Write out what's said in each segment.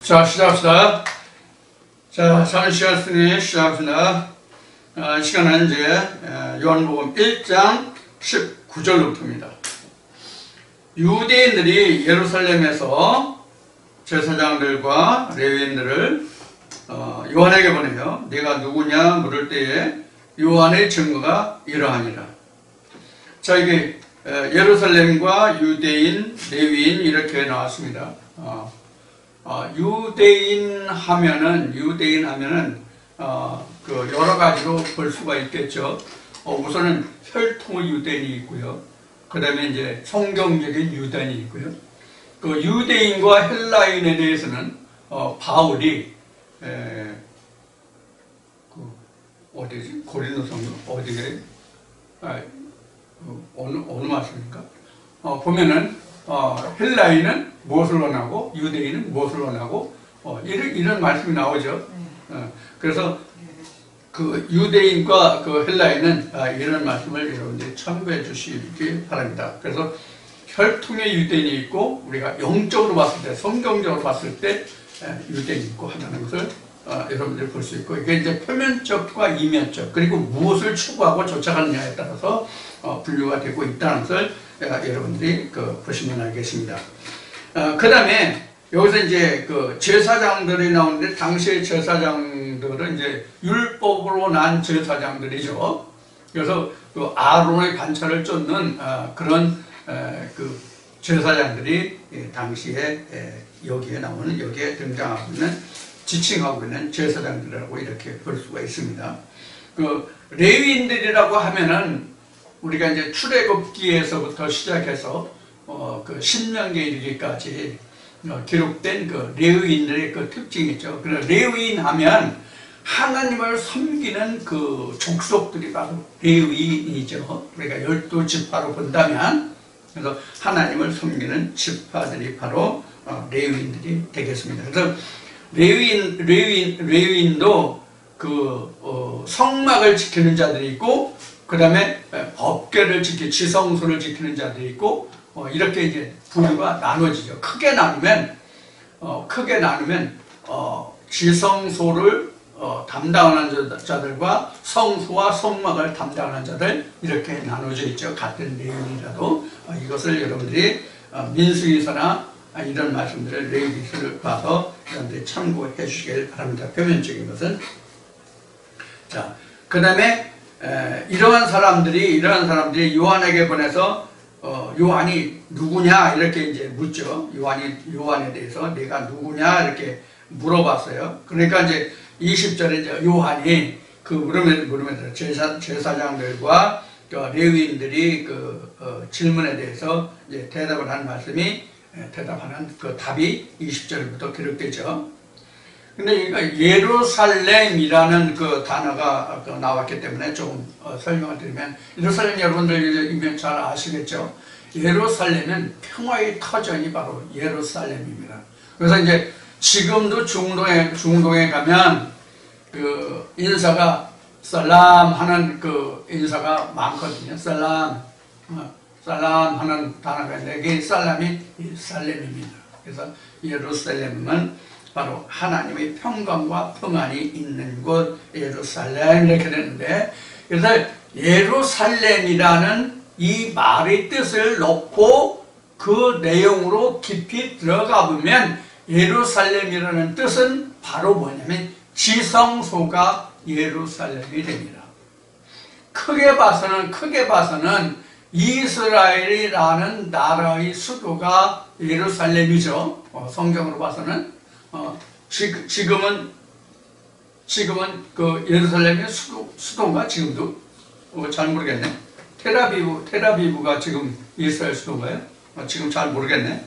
자, 시작합시다. 자, 사는 시간순위 시작합시다. 시간은 이제 요한복음 1장 19절부터입니다. 유대인들이 예루살렘에서 제사장들과 레위인들을 요한에게 보내요. 네가 누구냐 물을 때에 요한의 증거가 이러하니라. 자, 이게 예루살렘과 유대인, 레위인 이렇게 나왔습니다. 유대인 하면은 그 여러 가지로 볼 수가 있겠죠. 우선은 혈통의 유대인이 있고요. 그 다음에 이제 성경적인 유대인이 있고요. 그 유대인과 헬라인에 대해서는 바울이 어디지? 고린도서 어디에 어느 말씀입니까? 보면은 헬라인은 무엇을 원하고 유대인은 무엇을 원하고 이런 말씀이 나오죠. 그래서 그 유대인과 그 헬라인은 이런 말씀을 여러분들이 참고해 주시기 바랍니다. 그래서 혈통의 유대인이 있고 우리가 영적으로 봤을 때, 성경적으로 봤을 때 유대인이 있고 하는 것을 여러분들이 볼 수 있고, 이게 이제 표면적과 이면적, 그리고 무엇을 추구하고 쫓아가느냐에 따라서 분류가 되고 있다는 것을 여러분들이 보시면 알겠습니다. 그 다음에 여기서 이제 그 제사장들이 나오는데, 당시의 제사장들은 이제 율법으로 난 제사장들이죠. 그래서 그 아론의 관찰을 쫓는 그런 그 제사장들이 당시에 여기에 등장하고 있는, 지칭하고 있는 제사장들이라고 이렇게 볼 수가 있습니다. 그 레위인들이라고 하면은 우리가 이제 출애굽기에서부터 시작해서 그 신명기에 이르기까지 기록된 그 레위인들의 그 특징이 있죠. 그래서 레위인 하면 하나님을 섬기는 그 족속들이 바로 레위인이죠. 우리가 12지파로 본다면, 그래서 하나님을 섬기는 지파들이 바로 레위인들이 되겠습니다. 그래서 레위인도 그 성막을 지키는 자들이 있고, 그 다음에 법궤를 지성소를 지키는 자들이 있고, 이렇게 이제 부류가 나눠지죠. 크게 나누면 지성소를 담당하는 자들과 성소와 성막을 담당하는 자들, 이렇게 나눠져 있죠. 같은 레위인이라도. 이것을 여러분들이 민수기서나 이런 말씀들을 레위기서를 봐서 여러분들이 참고해 주시길 바랍니다. 표면적인 것은. 자, 그 다음에 이러한 사람들이 요한에게 보내서 요한이 누구냐 이렇게 이제 묻죠. 요한에 대해서 내가 누구냐 이렇게 물어봤어요. 그러니까 이제 20절에 이제 요한이 그 물으면서 제사장들과 레위인들이 그 질문에 대해서 이제 대답을 하는 말씀이, 대답하는 그 답이 20절부터 기록되죠. 근데 예루살렘이라는 그 단어가 나왔기 때문에 조금 설명을 드리면, 예루살렘 여러분들 이면 잘 아시겠죠? 예루살렘은 평화의 터전이 바로 예루살렘입니다. 그래서 이제 지금도 중동에 가면 그 인사가 살람 하는 그 인사가 많거든요. 살람 하는 단어가 있는데, 이게 살람이 살렘입니다. 그래서 예루살렘은 바로 하나님의 평강과 평안이 있는 곳, 예루살렘 이렇게 되는데, 그래서 예루살렘이라는 이 말의 뜻을 놓고 그 내용으로 깊이 들어가 보면, 예루살렘이라는 뜻은 바로 뭐냐면 지성소가 예루살렘이 됩니다. 크게 봐서는 이스라엘이라는 나라의 수도가 예루살렘이죠. 성경으로 봐서는 지금은 그 예루살렘의 수도인가? 지금도 잘 모르겠네. 테라비브가 지금 이스라엘 수도인가요? 지금 잘 모르겠네.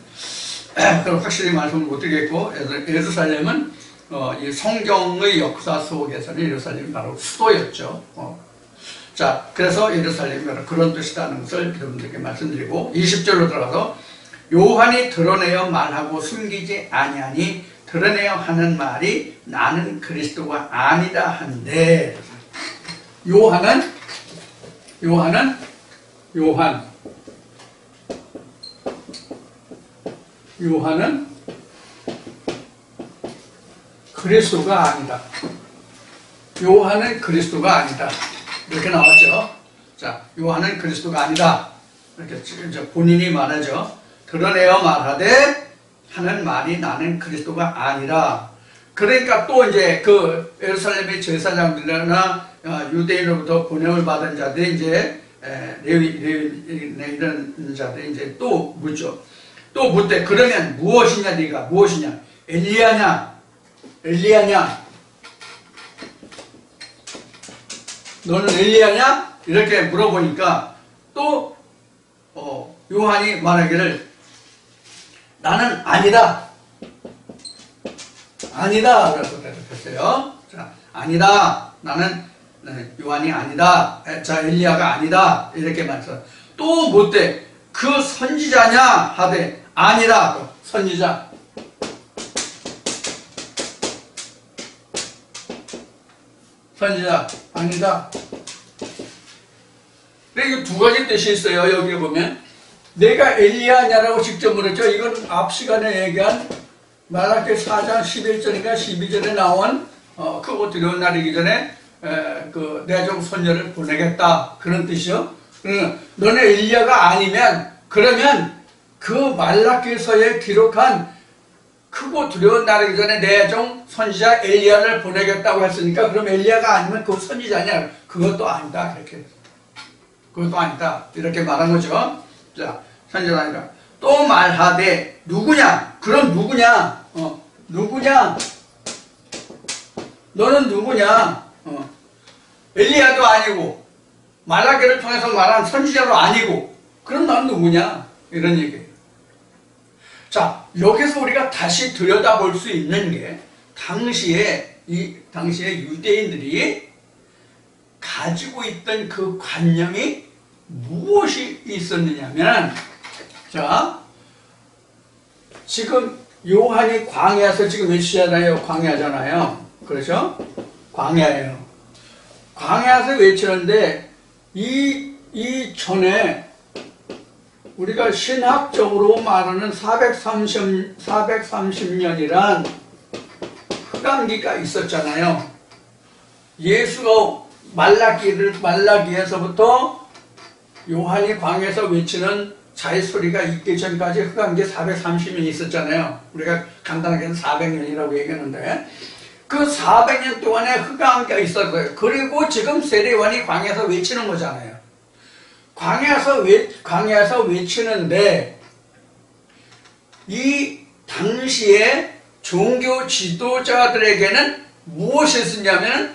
그럼 확실히 말씀을 못 드리겠고, 예루살렘은 이 성경의 역사 속에서는 예루살렘이 바로 수도였죠. 자, 그래서 예루살렘이 바로 그런 뜻이라는 것을 여러분들에게 말씀드리고, 20절로 들어가서 요한이 드러내어 말하고 숨기지 아니하니 드러내어 하는 말이 나는 그리스도가 아니다 한데, 요한 그리스도가 아니다. 요한은 그리스도가 아니다. 이렇게 나왔죠. 자, 요한은 그리스도가 아니다. 이렇게 이제 본인이 말하죠. 드러내어 말하되 하는 말이 나는 그리스도가 아니라. 그러니까 또 이제 그 예루살렘의 제사장들이나 유대인으로부터 보냄을 받은 자들이 이제 레위 이런 자들이 이제 또 묻죠. 또 묻되 그러면 무엇이냐 네가 무엇이냐? 엘리야냐? 너는 엘리야냐? 이렇게 물어보니까 또 요한이 말하기를 나는 아니다. 라고 대답했어요. 자, 아니다. 나는 요한이 아니다. 자, 엘리야가 아니다. 이렇게 말해서 또 묻되 그 선지자냐 하되 아니라. 선지자 아니다. 이게 두 가지 뜻이 있어요. 여기 보면 내가 엘리야냐라고 직접 물었죠. 이건 앞 시간에 얘기한 말라기 4장 11절인가 12절에 나온 크고 두려운 날이기 전에 그 내 종 손녀를 보내겠다 그런 뜻이요. 너네 엘리야가 아니면 그러면 그 말라기서에 기록한 크고 두려운 날이기 전에 내 종 선지자 엘리야를 보내겠다고 했으니까 그럼 엘리야가 아니면 그 선지자냐? 그것도 아니다. 그것도 아니다. 이렇게 말한 거죠. 자, 선지자가 아니라 또 말하되 누구냐? 그럼 누구냐? 누구냐? 너는 누구냐? 엘리야도 아니고 말라기를 통해서 말한 선지자도 아니고 그럼 넌 누구냐? 이런 얘기예요. 자, 여기서 우리가 다시 들여다볼 수 있는 게 당시에 유대인들이 가지고 있던 그 관념이 무엇이 있었느냐면, 자, 지금 요한이 광야에서 지금 외치잖아요. 광야잖아요. 그렇죠? 광야예요. 광야에서 외치는데 이 전에 우리가 신학적으로 말하는 430년이란 흑암기가 있었잖아요. 예수가 말라기에서부터 요한이 광야에서 외치는 자의 소리가 있기 전까지 흑암기 430년이 있었잖아요. 우리가 간단하게 400년이라고 얘기하는데 그 400년 동안에 흑암기가 있었어요. 그리고 지금 세례요한이 광야에서 외치는 거잖아요. 광야에서 외치는데 이 당시에 종교 지도자들에게는 무엇이 있었냐면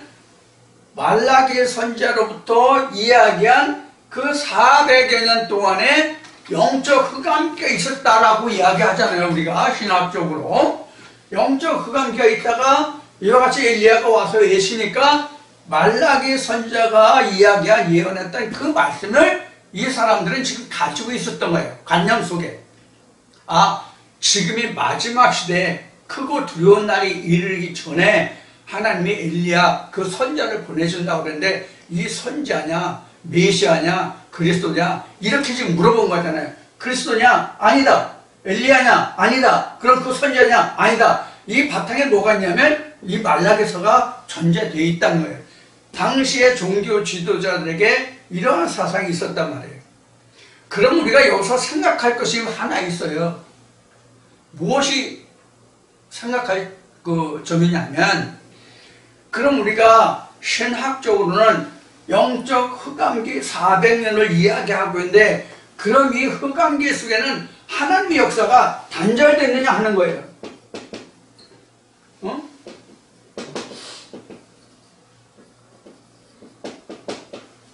말라기 선지자로부터 이야기한 그 400여 년 동안에 영적 흑암기가 있었다라고 이야기하잖아요. 우리가 신학적으로 영적 흑암기가 있다가 이와 같이 엘리야가 와서 외치니까 말라기 선지자가 이야기한 예언했던 그 말씀을 이 사람들은 지금 가지고 있었던 거예요. 관념 속에. 지금이 마지막 시대에 크고 두려운 날이 이르기 전에 하나님이 엘리야 그 선지자를 보내준다고 그랬는데 이 선지자냐 메시아냐 그리스도냐 이렇게 지금 물어본 거잖아요. 그리스도냐? 아니다. 엘리야냐? 아니다. 그럼 그 선지자냐? 아니다. 이 바탕에 뭐가 있냐면 이 말라기서가 전제되어 있다는 거예요. 당시의 종교 지도자들에게 이러한 사상이 있었단 말이에요. 그럼 우리가 여기서 생각할 것이 하나 있어요. 무엇이 생각할 그 점이냐면 그럼 우리가 신학적으로는 영적 흑암기 400년을 이야기하고 있는데 그럼 이 흑암기 속에는 하나님의 역사가 단절됐느냐 하는 거예요.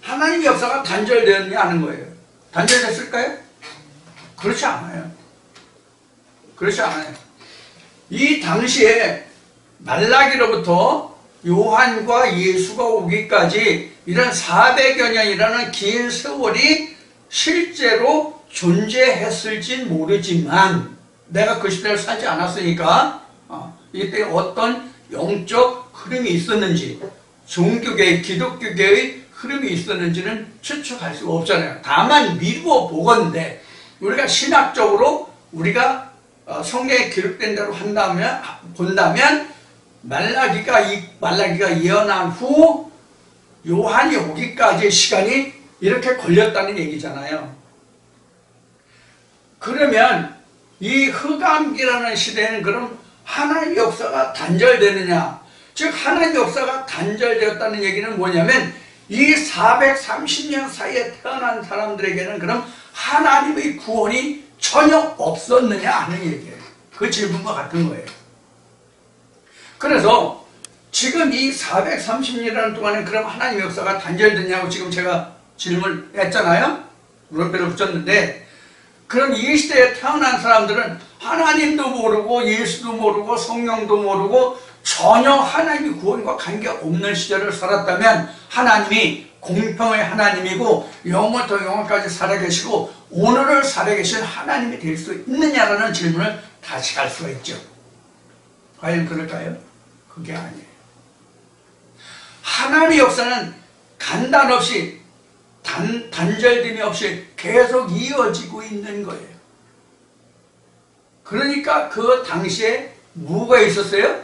하나님의 역사가 단절되었느냐 하는 거예요. 단절됐을까요? 그렇지 않아요. 이 당시에 말라기로부터 요한과 예수가 오기까지 이런 400여 년이라는 긴 세월이 실제로 존재했을진 모르지만 내가 그 시대를 살지 않았으니까 이때 어떤 영적 흐름이 있었는지 종교계의 기독교계의 흐름이 있었는지는 추측할 수가 없잖아요. 다만 미루어 보건대 우리가 신학적으로 우리가 성경에 기록된 대로 본다면 말라기가 예언한 후 요한이 오기까지의 시간이 이렇게 걸렸다는 얘기잖아요. 그러면 이 흑암기라는 시대에는 그럼 하나님의 역사가 단절되느냐? 즉 하나님의 역사가 단절되었다는 얘기는 뭐냐면 이 430년 사이에 태어난 사람들에게는 그럼 하나님의 구원이 전혀 없었느냐 하는 얘기예요. 그 질문과 같은 거예요. 그래서 지금 이 430년이라는 동안에 그럼 하나님의 역사가 단절됐냐고 지금 제가 질문을 했잖아요. 물음표를 붙였는데 그럼 이 시대에 태어난 사람들은 하나님도 모르고 예수도 모르고 성령도 모르고 전혀 하나님의 구원과 관계없는 시절을 살았다면 하나님이 공평의 하나님이고 영원부터 영원까지 살아계시고 오늘을 살아계신 하나님이 될 수 있느냐라는 질문을 다시 할 수가 있죠. 과연 그럴까요? 그게 아니에요. 하나님의 역사는 간단 없이 단절됨이 없이 계속 이어지고 있는 거예요. 그러니까 그 당시에 뭐가 있었어요?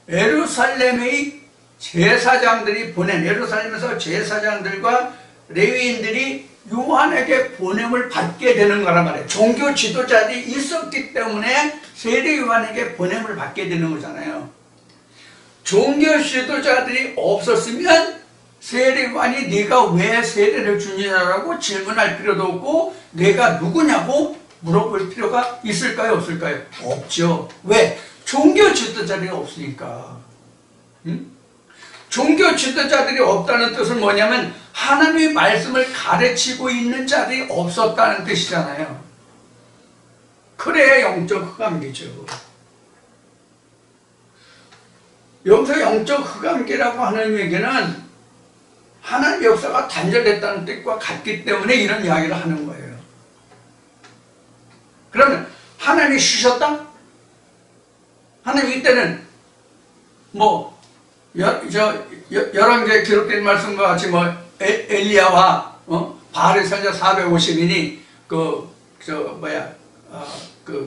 예루살렘의 제사장들이 예루살렘에서 제사장들과 레위인들이 요한에게 보냄을 받게 되는 거란 말이에요. 종교 지도자들이 있었기 때문에 세례 요한에게 보냄을 받게 되는 거잖아요. 종교 지도자들이 없었으면 세례 요한이 네가 왜 세례를 주느냐라고 질문할 필요도 없고 내가 누구냐고 물어볼 필요가 있을까요? 없을까요? 없죠. 왜? 종교 지도자들이 없으니까. 종교 지도자들이 없다는 뜻은 뭐냐면 하나님의 말씀을 가르치고 있는 자들이 없었다는 뜻이잖아요. 그래야 영적 흑암기죠. 여기서 영적 흑암기라고 하는 얘기는 하나님의 역사가 단절됐다는 뜻과 같기 때문에 이런 이야기를 하는 거예요. 그러면 하나님이 쉬셨다? 하나님 이때는 열왕기에 기록된 말씀과 같이 엘리야와 바알의 선자 450인이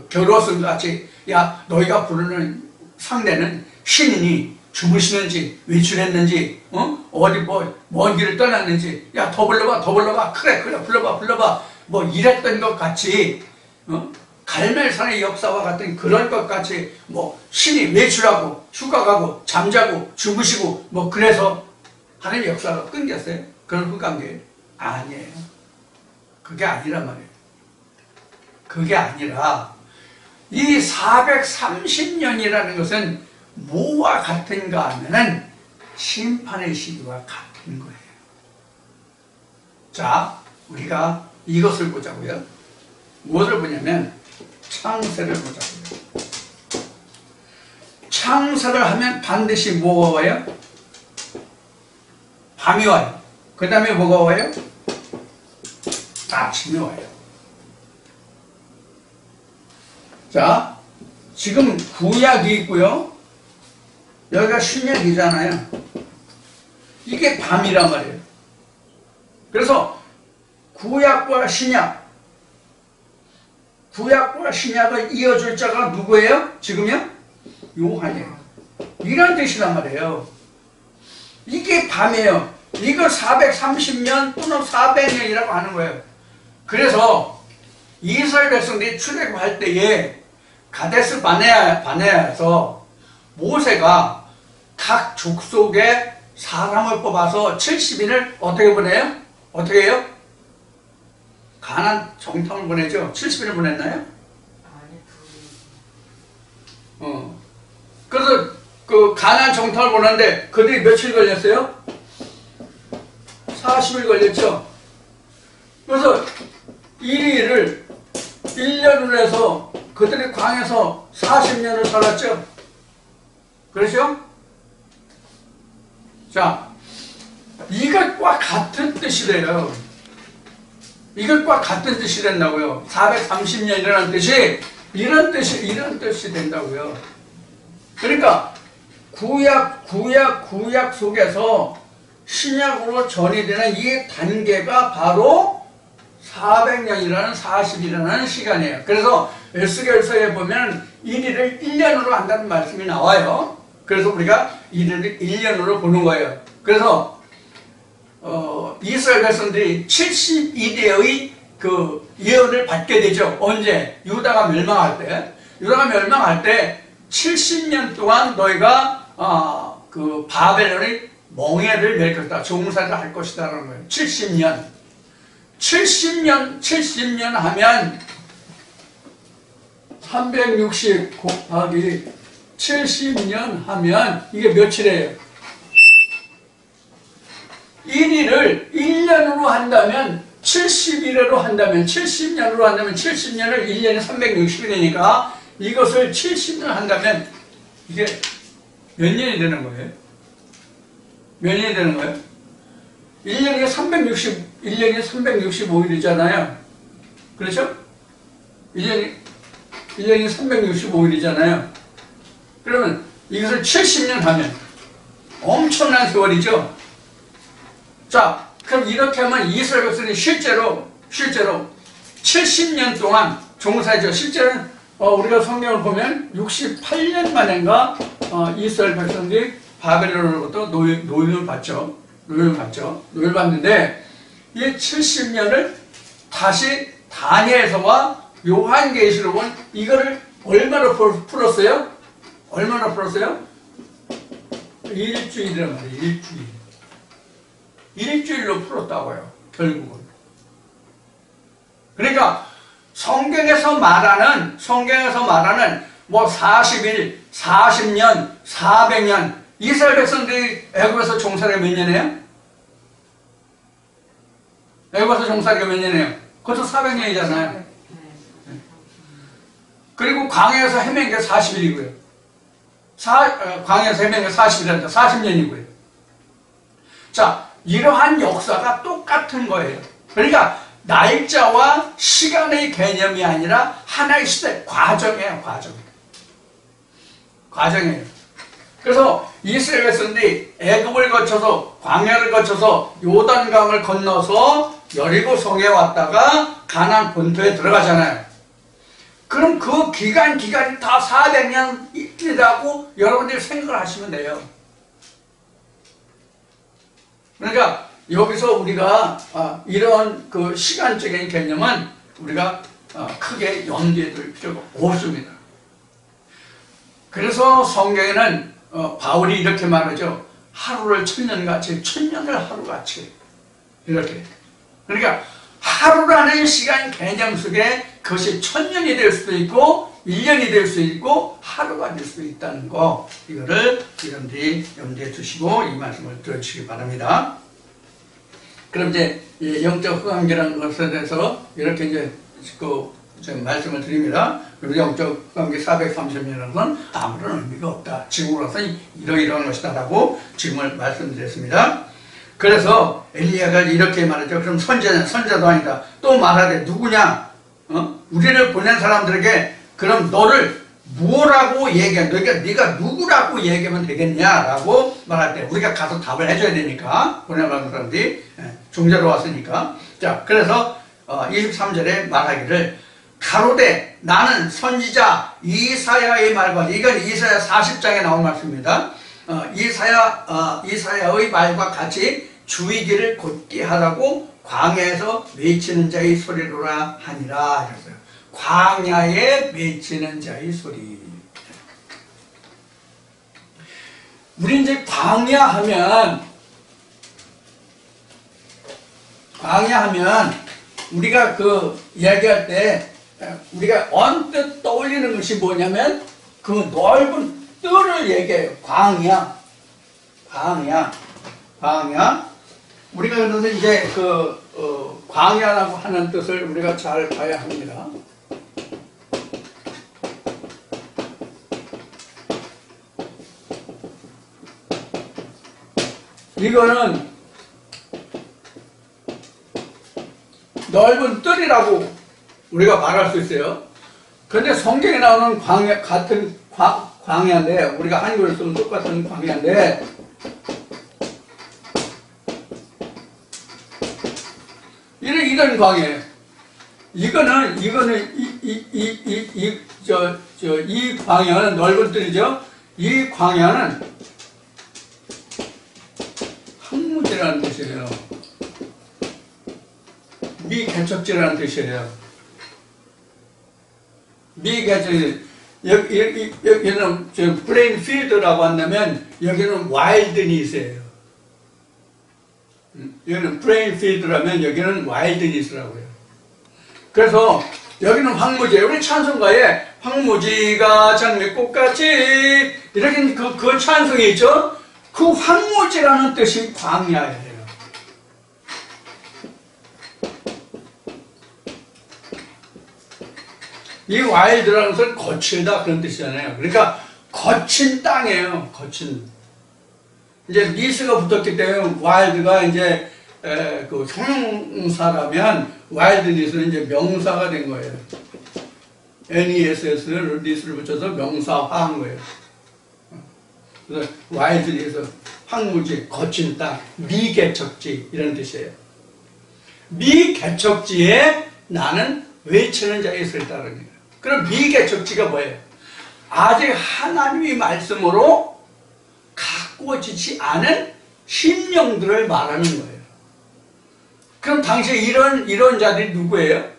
겨루었음 같이 야 너희가 부르는 상대는 신이니 주무시는지 외출했는지 어디 먼 길을 떠났는지 야 더 불러봐 그래 불러봐 이랬던 것 같이 갈멜산의 역사와 같은 그런 것 같이 신이 외출하고 휴가 가고 잠자고 주무시고 그래서 하나님의 역사가 끊겼어요? 그런 흑암기예요? 아니에요. 그게 아니란 말이에요. 그게 아니라 이 430년이라는 것은 뭐와 같은가 하면은 심판의 시기와 같은 거예요. 자, 우리가 이것을 보자고요. 무엇을 보냐면 창세를 보자고요. 창세를 하면 반드시 뭐가 와요? 밤이 와요. 그 다음에 뭐가 와요? 아침이 와요. 자, 지금 구약이 있고요. 여기가 신약이잖아요. 이게 밤이란 말이에요. 그래서 구약과 신약을 이어줄 자가 누구예요? 지금요? 요한이에요. 이런 뜻이란 말이에요. 이게 밤이에요. 이걸 430년 또는 400년이라고 하는 거예요. 그래서 이스라엘 백성들이 출애굽할 때에 가데스 바네아에서 모세가 각 족속에 사람을 뽑아서 70인을 어떻게 보내요? 어떻게 해요? 가나안 정탐을 보내죠. 70인을 보냈나요? 그래서 그 가나안 정탐을 보냈는데 그들이 며칠 걸렸어요? 40일 걸렸죠. 그래서 이 일을 1년을 해서 그들이 광야에서 40년을 살았죠. 그렇죠? 자, 이것과 같은 뜻이래요. 이것과 같은 뜻이 된다고요. 430년이라는 뜻이 이런 뜻이 된다고요. 그러니까 구약 속에서 신약으로 전이되는 이 단계가 바로 400년이라는 40이라는 시간이에요. 그래서 에스겔서에 보면 이 일을 1년으로 한다는 말씀이 나와요. 그래서 우리가 1년으로 보는 거예요. 그래서 이스라엘 백성들이 72대의 그 예언을 받게 되죠. 언제? 유다가 멸망할 때. 유다가 멸망할 때 70년 동안 너희가 그 바벨론의 멍에를 맬 것이다. 종살이를 할 것이다라는 거예요. 70년 하면 360 곱하기 70년 하면 이게 며칠이에요? 1일을 1년으로 한다면 71회로 한다면 70년으로 한다면 70년을 1년에 360일이니까 이것을 70년 한다면 이게 몇 년이 되는 거예요? 몇 년이 되는 거예요? 1년에 365일이잖아요. 그렇죠? 1년이 365일이잖아요. 그러면 이것을 70년 하면 엄청난 세월이죠? 자, 그럼 이렇게 하면 이스라엘 백성이 실제로 70년 동안 종사했죠. 실제로는 우리가 성경을 보면 68년 만인가 이스라엘 백성들이 바벨론으로부터 노임을 받죠. 노임을 받는데 이 70년을 다시 다니엘서와 요한계시록은 이거를 얼마나 풀었어요? 얼마나 풀었어요? 일주일이란 말이에요. 일주일로 풀었다고요. 결국은. 그러니까 성경에서 말하는 뭐 40일, 40년, 400년 이스라엘 백성들이 애굽에서 종살이가 몇 년이에요? 애굽에서 종살이가 몇 년이에요? 그것도 400년이잖아요. 그리고 광야에서 헤맨 게 40일이고요. 광야에서 헤맨 게 40일이란다. 40년이고요. 자, 이러한 역사가 똑같은 거예요. 그러니까 날짜와 시간의 개념이 아니라 하나의 시대, 과정이에요. 과정이에요. 그래서 이스라엘 백성들이 애굽을 거쳐서 광야를 거쳐서 요단강을 건너서 여리고 성에 왔다가 가나안 본토에 들어가잖아요. 그럼 그 기간이 다 400년이라고 여러분들이 생각을 하시면 돼요. 그러니까 여기서 우리가 이런 그 시간적인 개념은 우리가 크게 염두에 둘 필요가 없습니다. 그래서 성경에는 바울이 이렇게 말하죠. 하루를 천년같이, 천년을 하루같이 이렇게. 그러니까 하루라는 시간 개념 속에 그것이 천년이 될 수도 있고 1년이 될 수 있고 하루가 될 수도 있다는 거, 이거를 여러분들이 염두에 두시고 이 말씀을 들어주시기 바랍니다. 그럼 이제 영적 흑암기라는 것에 대해서 이렇게 이제 말씀을 드립니다. 그리고 영적 흑암기 430년이라는 건 아무런 의미가 없다. 지금으로서 이러이러한 것이다라고 지금을 말씀드렸습니다. 그래서 엘리야가 이렇게 말하죠. 그럼 선자도 아니다. 또 말하되 누구냐? 우리를 보낸 사람들에게 그럼 너를 뭐라고 얘기해? 네가 누구라고 얘기하면 되겠냐라고 말할 때 우리가 가서 답을 해줘야 되니까, 보내는 사람들이 종자로 왔으니까. 자, 그래서 23절에 말하기를 가로되 나는 선지자 이사야의 말과, 이건 이사야 40장에 나온 말씀입니다. 이사야의 말과 같이 주의 길을 곧게 하라고 광야에서 외치는 자의 소리로라 하니라 이랬어요. 광야에 외치는 자의 소리. 우리 이제 광야하면 우리가 그 이야기할 때 우리가 언뜻 떠올리는 것이 뭐냐면 그 넓은 뜰을 얘기해요. 광야. 우리가 그래서 이제 광야라고 하는 뜻을 우리가 잘 봐야 합니다. 이거는 넓은 뜰이라고 우리가 말할 수 있어요. 그런데 성경에 나오는 광야, 같은 광야인데, 우리가 한글을 쓰면 똑같은 광야인데, 이런 광야예요. 이거는 이 광야는 넓은 뜰이죠. 이 광야는 황무지라는 뜻이에요. 미개척지라는 뜻이에요. 미개척지. 여기는 플레인 필드라고 한다면 여기는 와일드니스예요. 여기는 플레인 필드라면 여기는 와일드니스라고요. 그래서 여기는 황무지. 우리 찬송가에 황무지가 장미꽃같이 이렇게 그 찬송이 있죠. 그 황무지라는 뜻이 광야예요. 이 와일드라는 것은 거칠다 그런 뜻이잖아요. 그러니까 거친 땅이에요. 거친. 이제 니스가 붙었기 때문에 와일드가 이제 그 형용사라면 와일드니스는 이제 명사가 된 거예요. NESS를 니스를 붙여서 명사화한 거예요. 그래서 와일드니스, 황무지, 거친 땅, 미개척지 이런 뜻이에요. 미개척지에 나는 외치는 자에 있을 따르는 거예요. 그럼 미개척지가 뭐예요? 아직 하나님의 말씀으로 가꾸어지지 않은 심령들을 말하는 거예요. 그럼 당시에 이런 자들이 누구예요?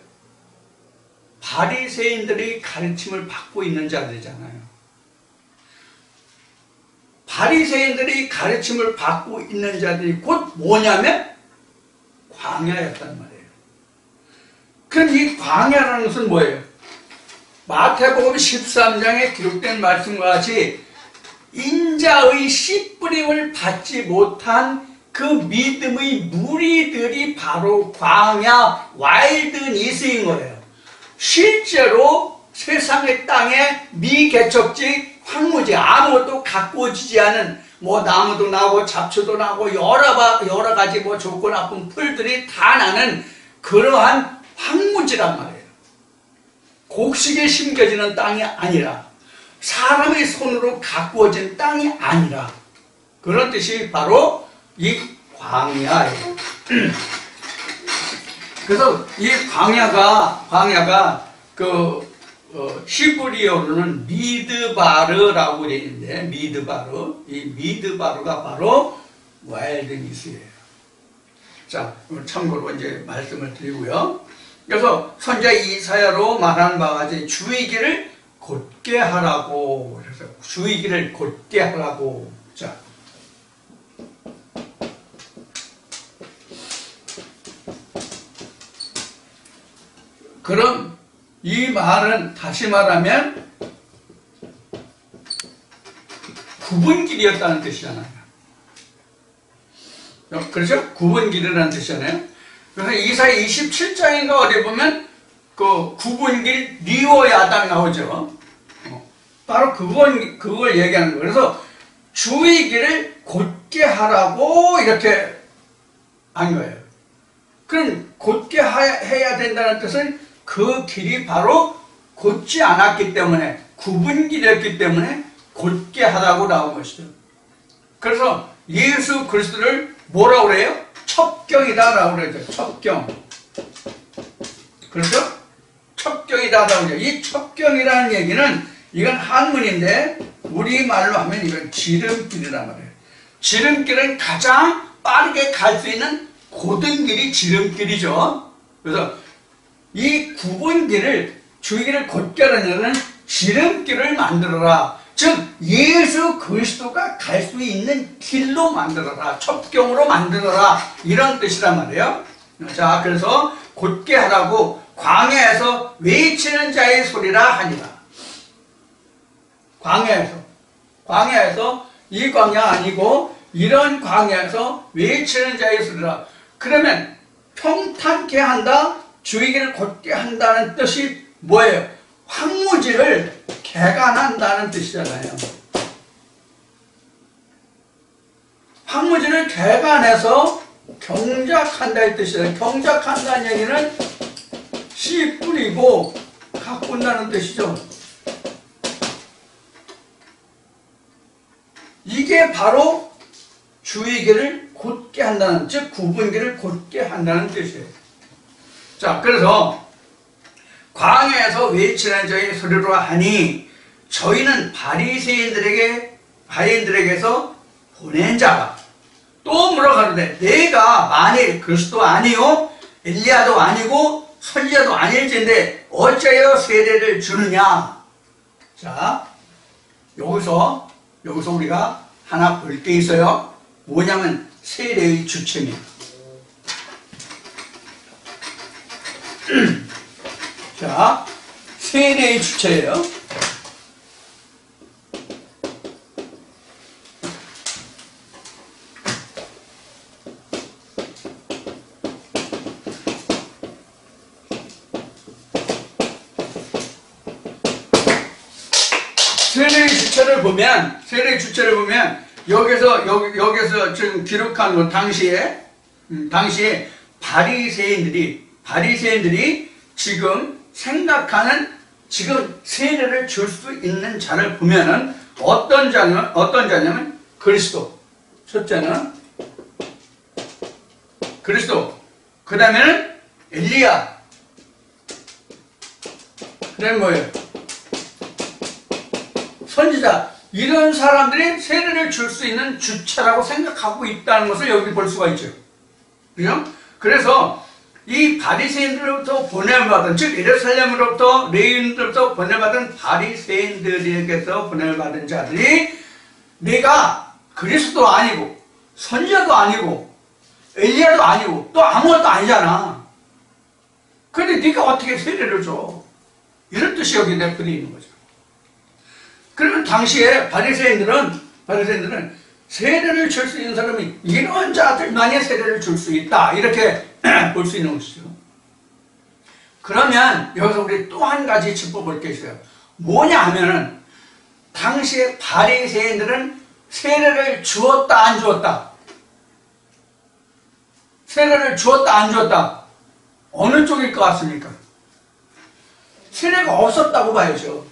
바리새인들이 가르침을 받고 있는 자들이잖아요. 바리새인들이 가르침을 받고 있는 자들이 곧 뭐냐면 광야였단 말이에요. 그럼 이 광야라는 것은 뭐예요? 마태복음 13장에 기록된 말씀과 같이 인자의 씨뿌림을 받지 못한 그 믿음의 무리들이 바로 광야 와일드니스인 거예요. 실제로 세상의 땅에 미개척지 황무지 아무것도 가꾸어지지 않은 뭐 나무도 나고 잡초도 나고 여러 가지 뭐 좋고 나쁜 풀들이 다 나는 그러한 황무지란 말이에요. 곡식에 심겨지는 땅이 아니라 사람의 손으로 가꾸어진 땅이 아니라 그런 뜻이 바로 이 광야예요. 그래서 이 광야가 그 히브리어로는 미드바르라고 되어 있는데 이 미드바르가 바로 와일드니스예요. 자, 참고로 이제 말씀을 드리고요. 그래서 선지자 이사야로 말하는 바와 같이 주의 길을 곧게 하라고. 그래서 주의 길을 곧게 하라고. 자, 그럼 이 말은 다시 말하면 구분길이었다는 뜻이잖아요. 그렇죠? 구분길이라는 뜻이잖아요. 그래서 이사야 27장인가 어디 보면 그 구분길 리오야당 나오죠. 바로 그걸 얘기하는 거예요. 그래서 주의 길을 곧게 하라고 이렇게 한 거예요. 그럼 곧게 해야 된다는 뜻은 그 길이 바로 곧지 않았기 때문에 구분길이었기 때문에 곧게 하라고 나온 것이죠. 그래서 예수 그리스도를 뭐라고 그래요? 첩경이다라고 그러죠. 첩경. 그렇죠? 첩경이다라고 그러죠. 이 첩경이라는 얘기는 이건 한문인데 우리말로 하면 이건 지름길이란 말이에요. 지름길은 가장 빠르게 갈 수 있는 고든 길이 지름길이죠. 그래서 이 구분길을 주의길을 곧게 하려면 지름길을 만들어라. 즉 예수 그리스도가 갈 수 있는 길로 만들어라. 첩경으로 만들어라. 이런 뜻이란 말이에요. 자, 그래서 곧게 하라고 광야에서 외치는 자의 소리라 하니라. 광야에서 이 광야 아니고 이런 광야에서 외치는 자의 소리라. 그러면 평탄케 한다, 주의 길을 곧게 한다는 뜻이 뭐예요? 황무지를 개간한다는 뜻이잖아요. 황무지를 개간해서 경작한다는 뜻이잖아요. 경작한다는 얘기는 씨 뿌리고 가꾼다는 뜻이죠. 이게 바로 주의 길을 곧게 한다는, 즉 구분길을 곧게 한다는 뜻이에요. 자, 그래서 광야에서 외치는 자의 소리로 하니 저희는 바리새인들에게서 보낸 자가 또 물어가는데 내가 만일 그리스도 아니요 엘리야도 아니고 선지자도 아닐진데 어째여 세례를 주느냐. 자, 여기서 우리가 하나 볼 게 있어요. 뭐냐면 세례의 주체입니다. 자, 세례의 주체예요. 세례의 주체를 보면 여기서 지금 기록한 거 당시에 바리새인들이 지금 생각하는 지금 세례를 줄 수 있는 자를 보면은 어떤 자냐면 그리스도. 첫째는 그리스도. 그 다음에는 엘리야. 그 다음에 뭐예요? 선지자. 이런 사람들이 세례를 줄 수 있는 주체라고 생각하고 있다는 것을 여기 볼 수가 있죠. 그죠? 그래서 이 바리새인들로부터 보냄받은, 즉 예루살렘으로부터 레위인들로부터 보냄받은 바리새인들에게서 보냄받은 자들이 내가 그리스도 아니고 선지자도 아니고 엘리야도 아니고 또 아무것도 아니잖아. 그런데 네가 어떻게 세례를 줘? 이런 뜻이 여기 내포되어 있는 거죠. 그러면 당시에 바리새인들은 세례를 줄 수 있는 사람이 이런 자들만이 세례를 줄 수 있다. 이렇게 볼 수 있는 것이죠. 그러면 여기서 우리 또 한 가지 짚어볼 게 있어요. 뭐냐 하면은 당시에 바리새인들은 세례를 주었다 안 주었다? 세례를 주었다 안 주었다? 어느 쪽일 것 같습니까? 세례가 없었다고 봐야죠.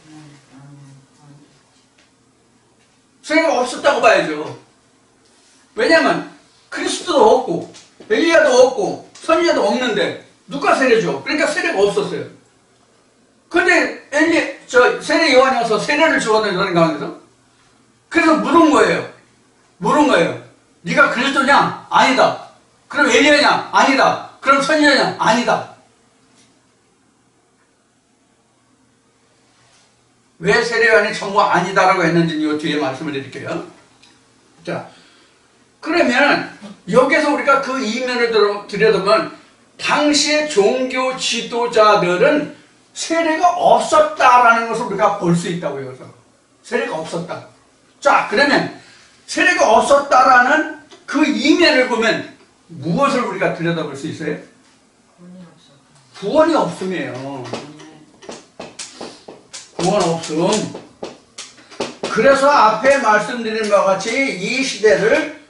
세례가 없었다고 봐야죠. 왜냐면 그리스도도 없고 엘리야도 없고 선지자도 없는데 누가 세례 줘? 그러니까 세례가 없었어요. 근데 세례 요한이 와서 세례를 주었다는 그런 가운데서 그래서 물은 거예요. 네가 그리스도냐? 아니다. 그럼 엘리야냐? 아니다. 그럼 선지자냐? 아니다. 왜 세례요한이 전부 아니다라고 했는지는 이 뒤에 말씀을 드릴게요. 자, 그러면 여기서 우리가 그 이면을 들여다보면 당시의 종교 지도자들은 세례가 없었다라는 것을 우리가 볼 수 있다고요. 그래서 세례가 없었다. 자, 그러면 세례가 없었다라는 그 이면을 보면 무엇을 우리가 들여다볼 수 있어요? 구원이 없음이에요. 구원 없음. 그래서 앞에 말씀드린 바와 같이 이 시대를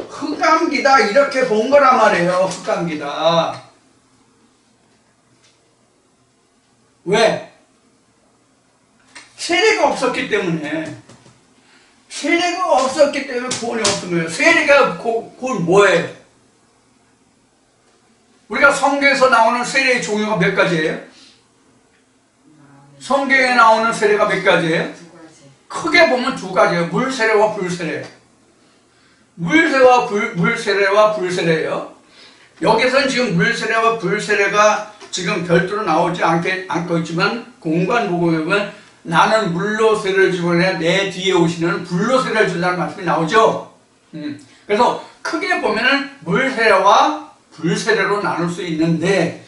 흑암기다 이렇게 본 거란 말이에요. 흑암기다. 왜? 세례가 없었기 때문에. 세례가 없었기 때문에 구원이 없는 거예요. 세례가 곧 뭐예요? 우리가 성경에서 나오는 세례의 종류가 몇 가지예요? 성경에 나오는 세례가 몇 가지예요? 크게 보면 두 가지예요. 물세례와 불세례. 물세례와 불세례예요. 여기서는 지금 물세례와 불세례가 지금 별도로 나오지 않고 있지만 공관복음에 보면 나는 물로 세례를 주거나 내 뒤에 오시는 불로 세례를 준다는 말씀이 나오죠. 그래서 크게 보면은 물세례와 불세례로 나눌 수 있는데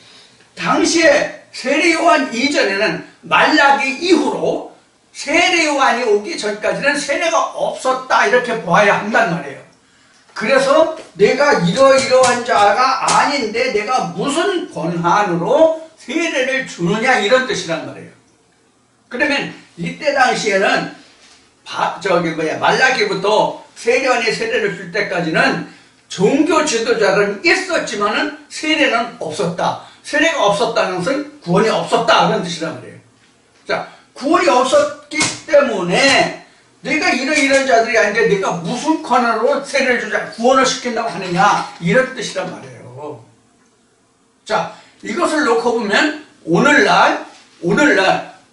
당시에 세례요한 이전에는 말라기 이후로 세례요한이 오기 전까지는 세례가 없었다 이렇게 보아야 한단 말이에요. 그래서 내가 이러이러한 자가 아닌데 내가 무슨 권한으로 세례를 주느냐 이런 뜻이란 말이에요. 그러면 이때 당시에는 말라기부터 세례요한이 세례를 줄 때까지는 종교 지도자는 있었지만은 세례는 없었다. 세례가 없었다는 것은 구원이 없었다 그런 뜻이란 말이에요. 자, 구원이 없었기 때문에 내가 이런 자들이 아닌데 내가 무슨 권한으로 세례를 주자 구원을 시킨다고 하느냐 이런 뜻이란 말이에요. 자, 이것을 놓고 보면 오늘날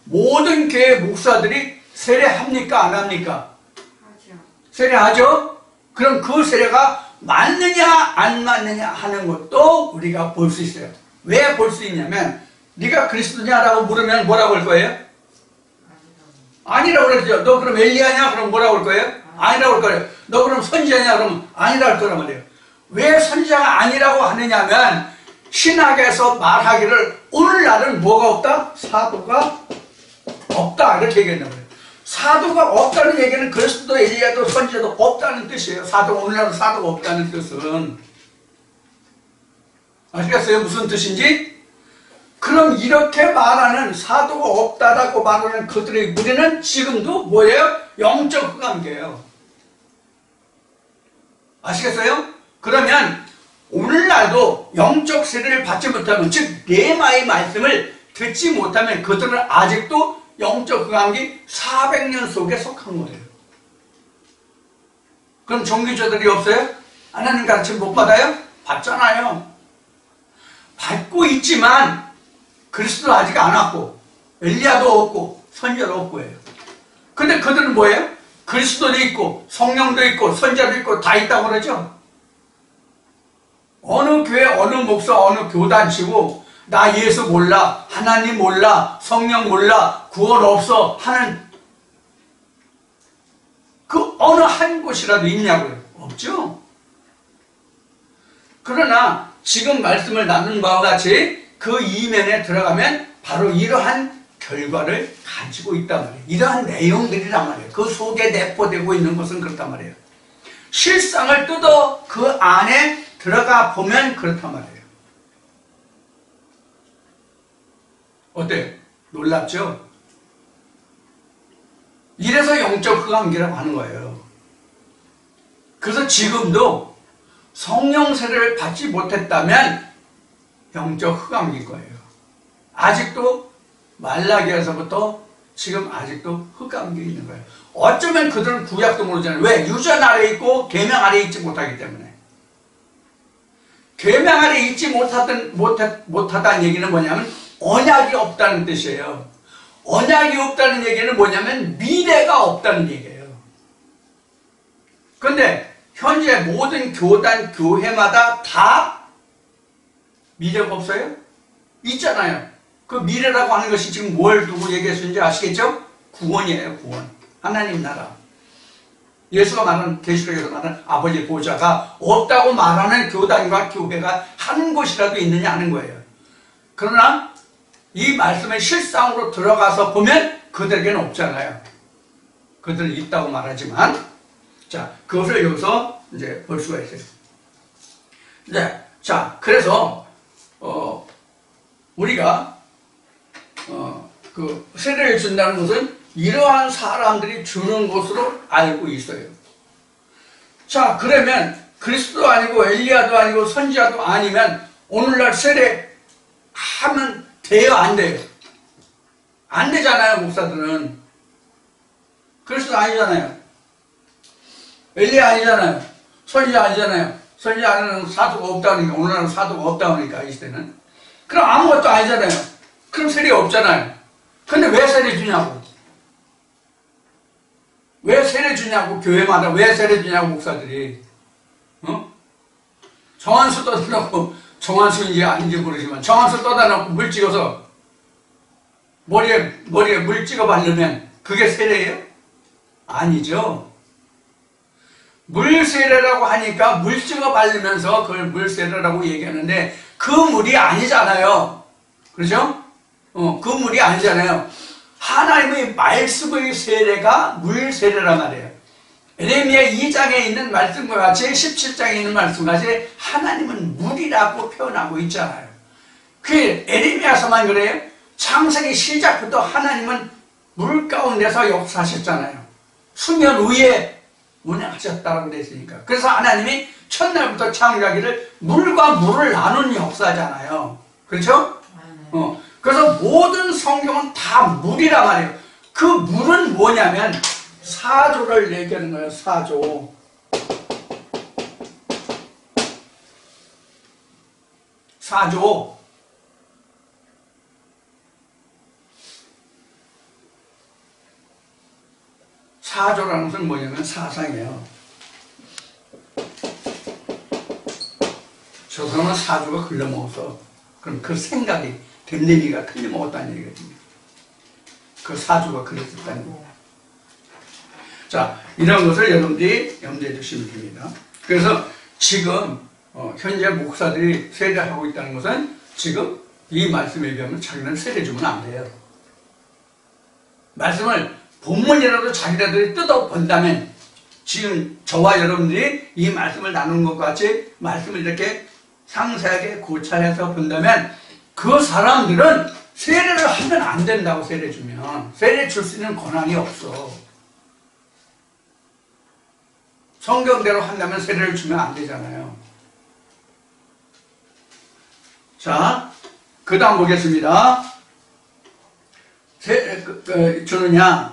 모든 교회 목사들이 세례합니까? 안 합니까? 하죠. 세례하죠? 그럼 그 세례가 맞느냐 안 맞느냐 하는 것도 우리가 볼 수 있어요. 왜 볼 수 있냐면 네가 그리스도냐라고 물으면 뭐라고 할 거예요? 아니라고 그러죠. 너 그럼 엘리야냐? 그럼 뭐라고 할 거예요? 아니라고 할 거예요. 너 그럼 선지자냐? 그럼 아니라고 할 거란 말이에요. 왜 선지자가 아니라고 하느냐면 신학에서 말하기를 오늘날은 뭐가 없다? 사도가 없다 이렇게 얘기했단 말이에요. 사도가 없다는 얘기는 그리스도, 엘리야도, 선지자도 없다는 뜻이에요. 오늘날은 사도가 없다는 뜻은. 아시겠어요? 무슨 뜻인지? 그럼 이렇게 말하는 사도가 없다라고 말하는 그들의 무리는 지금도 뭐예요? 영적 흑암계예요. 아시겠어요? 그러면 오늘날도 영적 세례를 받지 못하면, 즉 레마의 말씀을 듣지 못하면 그들은 아직도 영적 흑암기 400년 속에 속한 거예요. 그럼 종교자들이 없어요? 하나님 가르침 못 받아요? 받잖아요. 받고 있지만 그리스도 아직 안 왔고 엘리야도 없고 선지자도 없고 해요. 근데 그들은 뭐예요? 그리스도도 있고 성령도 있고 선지자도 있고 다 있다고 그러죠. 어느 교회 어느 목사 어느 교단치고 나 예수 몰라, 하나님 몰라, 성령 몰라, 구원 없어 하는 그 어느 한 곳이라도 있냐고요? 없죠. 그러나 지금 말씀을 나눈 바와 같이 그 이면에 들어가면 바로 이러한 결과를 가지고 있단 말이에요. 이러한 내용들이란 말이에요. 그 속에 내포되고 있는 것은 그렇단 말이에요. 실상을 뜯어 그 안에 들어가 보면 그렇단 말이에요. 어때요? 놀랍죠? 이래서 영적 흑암기라고 하는 거예요. 그래서 지금도 성령 세례를 받지 못했다면 영적 흑암기일 거예요. 아직도 말라기에서부터 지금 아직도 흑암기에 있는 거예요. 어쩌면 그들은 구약도 모르잖아요. 왜? 유전 아래에 있고 계명 아래에 있지 못하기 때문에. 계명 아래에 있지 못하다는 얘기는 뭐냐면 언약이 없다는 뜻이에요. 언약이 없다는 얘기는 뭐냐면 미래가 없다는 얘기예요. 그런데 현재 모든 교단, 교회마다 다 미래가 없어요? 있잖아요. 그 미래라고 하는 것이 지금 뭘 두고 얘기했는지 아시겠죠? 구원이에요, 구원. 하나님 나라. 예수가 말하는, 계시록에서 말하는 아버지의 보좌가 없다고 말하는 교단과 교회가 한 곳이라도 있느냐 하는 거예요. 그러나 이 말씀의 실상으로 들어가서 보면 그들에게는 없잖아요. 그들은 있다고 말하지만, 자, 그것을 여기서 이제 볼 수가 있어요. 네, 자, 그래서 우리가 그 세례를 준다는 것은 이러한 사람들이 주는 것으로 알고 있어요. 자, 그러면 그리스도 아니고 엘리야도 아니고 선지자도 아니면 오늘날 세례하면 돼요, 안 돼요? 안 되잖아요, 목사들은. 그리스도 아니잖아요. 엘리야 아니잖아요. 선지자 아니잖아요. 선지자는 사도가 없다니까, 오늘날은 사도가 없다니까, 이 시대는. 그럼 아무것도 아니잖아요. 그럼 세례 없잖아요. 근데 왜 세례 주냐고. 왜 세례 주냐고, 교회마다 왜 세례 주냐고, 목사들이. 정한수 떠다놓고, 정한수인지 아닌지 모르지만, 정한수 떠다놓고 물 찍어서 머리에 물 찍어 바르면 그게 세례예요? 아니죠. 물 세례라고 하니까 물 찍어 바르면서 그걸 물 세례라고 얘기하는데 그 물이 아니잖아요. 그렇죠? 그 물이 아니잖아요. 하나님의 말씀의 세례가 물 세례란 말이에요. 에레미야 2장에 있는 말씀과 같이 17장에 있는 말씀과 같이 하나님은 물이라고 표현하고 있잖아요. 그게 에레미야서만 그래요? 창세기 시작부터 하나님은 물 가운데서 역사하셨잖아요. 수면 위에 운행하셨다고 되어 있으니까. 그래서 하나님이 첫날부터 창조하기를 물과 물을 나눈 역사잖아요. 그렇죠? 그래서 모든 성경은 다 물이란 말이에요. 그 물은 뭐냐면 사조를 얘기하는 거예요. 사조. 사조. 사조라는 것은 뭐냐면 사상이에요. 저 사람은 사조가 글러먹어서 그럼 그 생각이 댐댐이가 틀려먹었다는 얘기거든요. 그 사조가 그랬었다는 거예요. 자, 이런 것을 여러분들이 염두에 두시면 됩니다. 그래서 지금 현재 목사들이 세례하고 있다는 것은 지금 이 말씀에 비하면 자기는 세례 주면 안 돼요. 말씀을 본문이라도 자기네들이 뜯어본다면 지금 저와 여러분들이 이 말씀을 나누는 것과 같이 말씀을 이렇게 상세하게 고찰해서 본다면 그 사람들은 세례를 하면 안 된다고. 세례 주면 세례 줄 수 있는 권한이 없어. 성경대로 한다면 세례를 주면 안 되잖아요. 자, 그 다음 보겠습니다. 주느냐?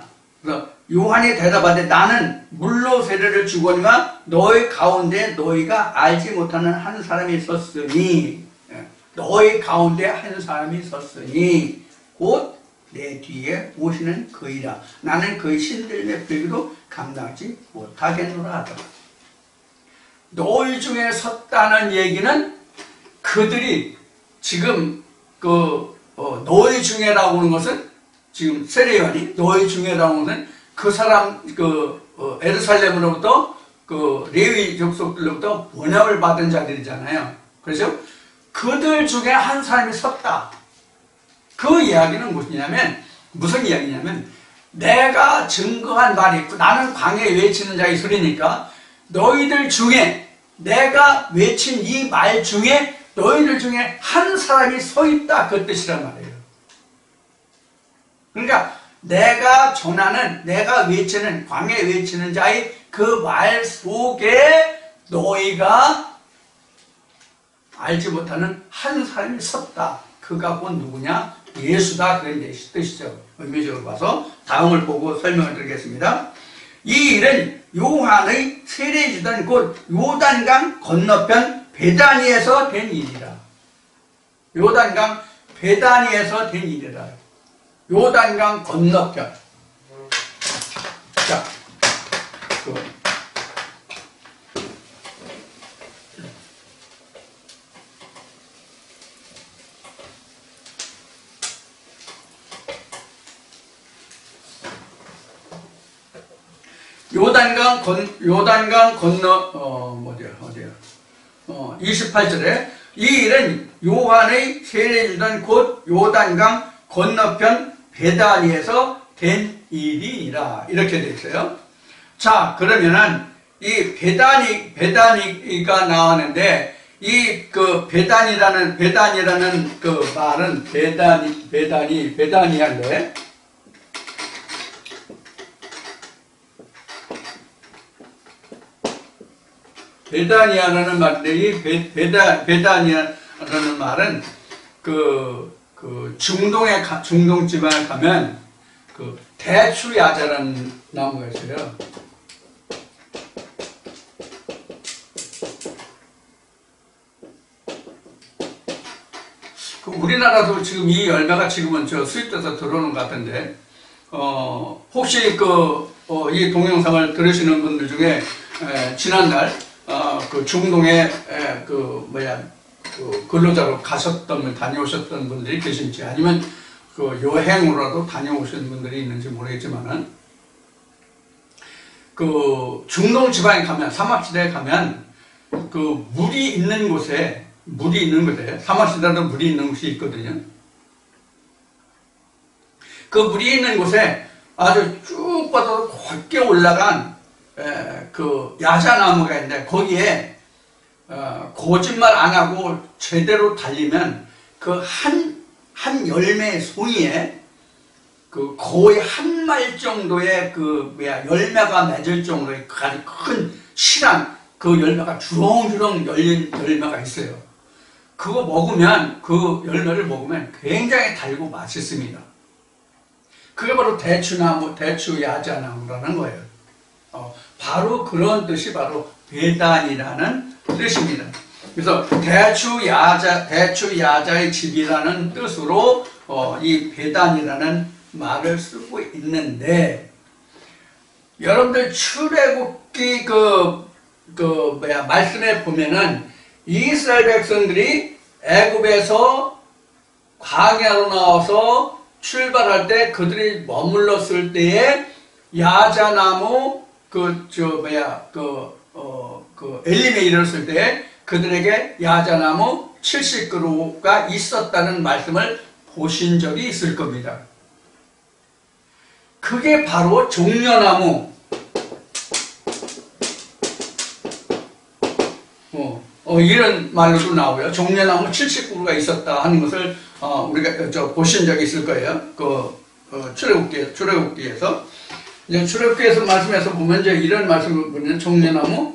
요한이 대답하되 나는 물로 세례를 주거니와 너희 가운데 너희가 알지 못하는 한 사람이 있었으니, 너희 가운데 한 사람이 있었으니 곧 내 뒤에 오시는 그이라. 나는 그의 신들의 불기도 감당하지 못하겠노라 하더라. 너희 중에 섰다는 얘기는 그들이 지금 너희 중에라고 하는 것은 지금 세례요한이 너희 중에라고 하는 것은 그 사람 에루살렘으로부터 그 레위 족속들로부터 번역을 받은 자들이잖아요. 그래서 그들 중에 한 사람이 섰다. 그 이야기는 무슨 이야기냐면 내가 증거한 말이 있고 나는 광야에 외치는 자의 소리니까 너희들 중에 내가 외친 이 말 중에 너희들 중에 한 사람이 서 있다. 그 뜻이란 말이에요. 그러니까 내가 전하는 내가 외치는 광야에 외치는 자의 그 말 속에 너희가 알지 못하는 한 사람이 섰다. 그가 곧 누구냐? 예수다. 그런 뜻이죠. 의미적으로 봐서 다음을 보고 설명을 드리겠습니다. 이 일은 요한의 세례주던 곧 요단강 건너편 베다니에서 된 일이라. 요단강 베다니에서 된 일이라. 요단강 건너편. 자, 요단강 건너 28절에 이 일은 요한의 세례주던 곧 요단강 건너편 베다니에서 된 일이니라. 이렇게 되어 있어요. 자, 그러면은 이 베다니가 나왔는데 이 그 베다니라는 그 말은 베다니아인데 베다니아라는 말인데 이 베다니아라는 말은 그 중동 지방에 가면 그 대추야자라는 나무가 있어요. 우리나라도 지금 이 열매가 지금은 수입돼서 들어오는 것 같은데, 혹시 이 동영상을 들으시는 분들 중에 지난날 그 중동에 근로자로 다녀오셨던 분들이 계신지, 아니면 그 여행으로라도 다녀오신 분들이 있는지 모르겠지만은, 그 중동 지방에 가면, 사막지대에 가면 그 물이 있는 곳에 사막지대도 물이 있는 곳이 있거든요. 그 물이 있는 곳에 아주 쭉 뻗어서 곱게 올라간 그 야자나무가 있는데, 거기에 거짓말 안 하고 제대로 달리면 그 한 열매의 송이에 그 거의 한 말 정도의 열매가 맺을 정도의 아주 큰 실한 그 열매가 주렁주렁 열린 열매가 있어요. 그 열매를 먹으면 굉장히 달고 맛있습니다. 그게 바로 대추야자나무라는 거예요. 바로 그런 뜻이 바로 베단이라는 뜻입니다. 그래서 대추야자의 집이라는 뜻으로 이 베단이라는 말을 쓰고 있는데, 여러분들 출애굽기 말씀에 보면은 이스라엘 백성들이 애굽에서 광야로 나와서 출발할 때 그들이 머물렀을 때에 야자나무 엘림에 이르렀을 때 그들에게 야자나무 70그루가 있었다는 말씀을 보신 적이 있을 겁니다. 그게 바로 종려나무, 이런 말로도 나오고요. 종려나무 70그루가 있었다 하는 것을 우리가 보신 적이 있을 거예요. 출애굽기에서. 이제 출애굽기에서 말씀에서 보면 이제 이런 말씀을 보면 종려나무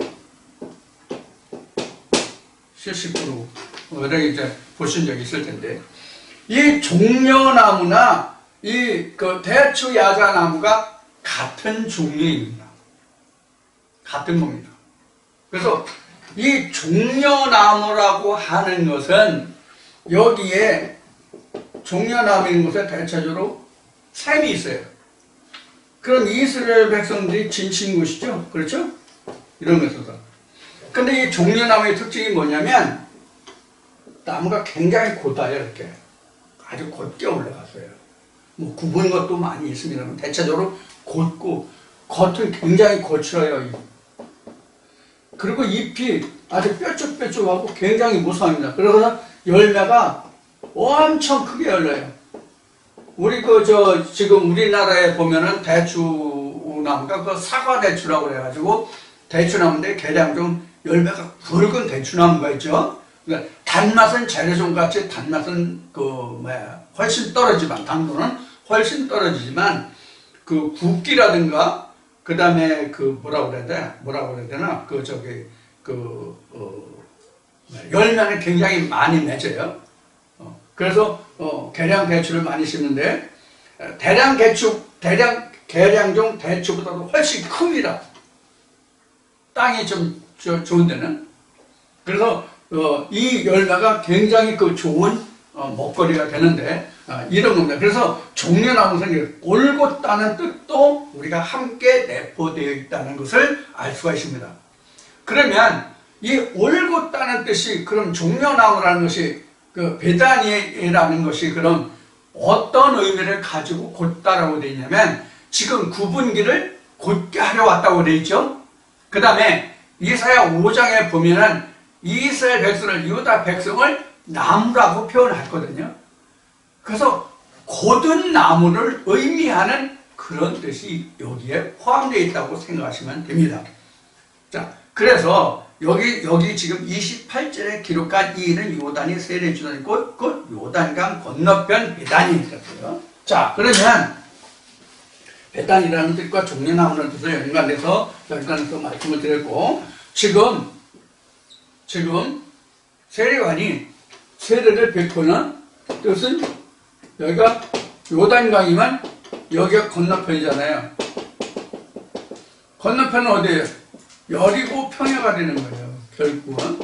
70그루 이렇게 이제 보신 적이 있을 텐데, 이 종려나무나 대추 야자나무가 같은 종류입니다. 같은 겁니다. 그래서 이 종려나무라고 하는 것은 여기에 종려나무인 곳에 대체적으로 샘이 있어요. 그럼 이스라엘 백성들이 지친 곳이죠. 그렇죠? 이런 것에서. 근데 이 종려나무의 특징이 뭐냐면 나무가 굉장히 곧아요. 이렇게 아주 곧게 올라갔어요. 뭐 굽은 것도 많이 있습니다. 대체적으로 곧고 겉은 굉장히 거칠어요. 그리고 잎이 아주 뾰족뾰족하고 굉장히 무성합니다. 그래서 열매가 엄청 크게 열려요. 우리 지금 우리나라에 보면은 대추나무가 사과대추라고 그래가지고 대추나무인데 개량 좀 열매가 굵은 대추나무가 있죠. 그러니까 단맛은 재래종같이 단맛은 훨씬 떨어지만 당도는 훨씬 떨어지지만 그 굵기라든가 그 다음에 뭐라고 그래야 되나 열매는 굉장히 많이 맺어요. 그래서 계량 대추를 많이 심는데 계량종 대추보다도 훨씬 큽니다. 땅이 좀 좋은 데는. 그래서 이 열매가 굉장히 좋은 먹거리가 되는데 이런 겁니다. 그래서 종려나무 생길 올곧다는 뜻도 우리가 함께 내포되어 있다는 것을 알 수가 있습니다. 그러면 이 올곧다는 뜻이 그럼 종려나무라는 것이 베다니라는 것이 그럼 어떤 의미를 가지고 곧다라고 되어 있냐면 지금 구분기를 곧게 하려 왔다고 되어 있죠. 그 다음에 이사야 5장에 보면은 이스라엘 백성을 유다 백성을 나무라고 표현했거든요. 그래서 곧은 나무를 의미하는 그런 뜻이 여기에 포함되어 있다고 생각하시면 됩니다. 자, 그래서 여기 지금 28절에 기록한 이 일은 요단이 세례주단이 곧 요단강 건너편 베다니였어요. 자, 그러면 베다니라는 뜻과 종려나무라는 뜻을 연관해서 말씀을 드렸고, 지금 세례관이 세례를 베푸는 뜻은 여기가 요단강이면 여기가 건너편이잖아요. 건너편은 어디예요? 여리고 평야가 되는 거예요. 결국은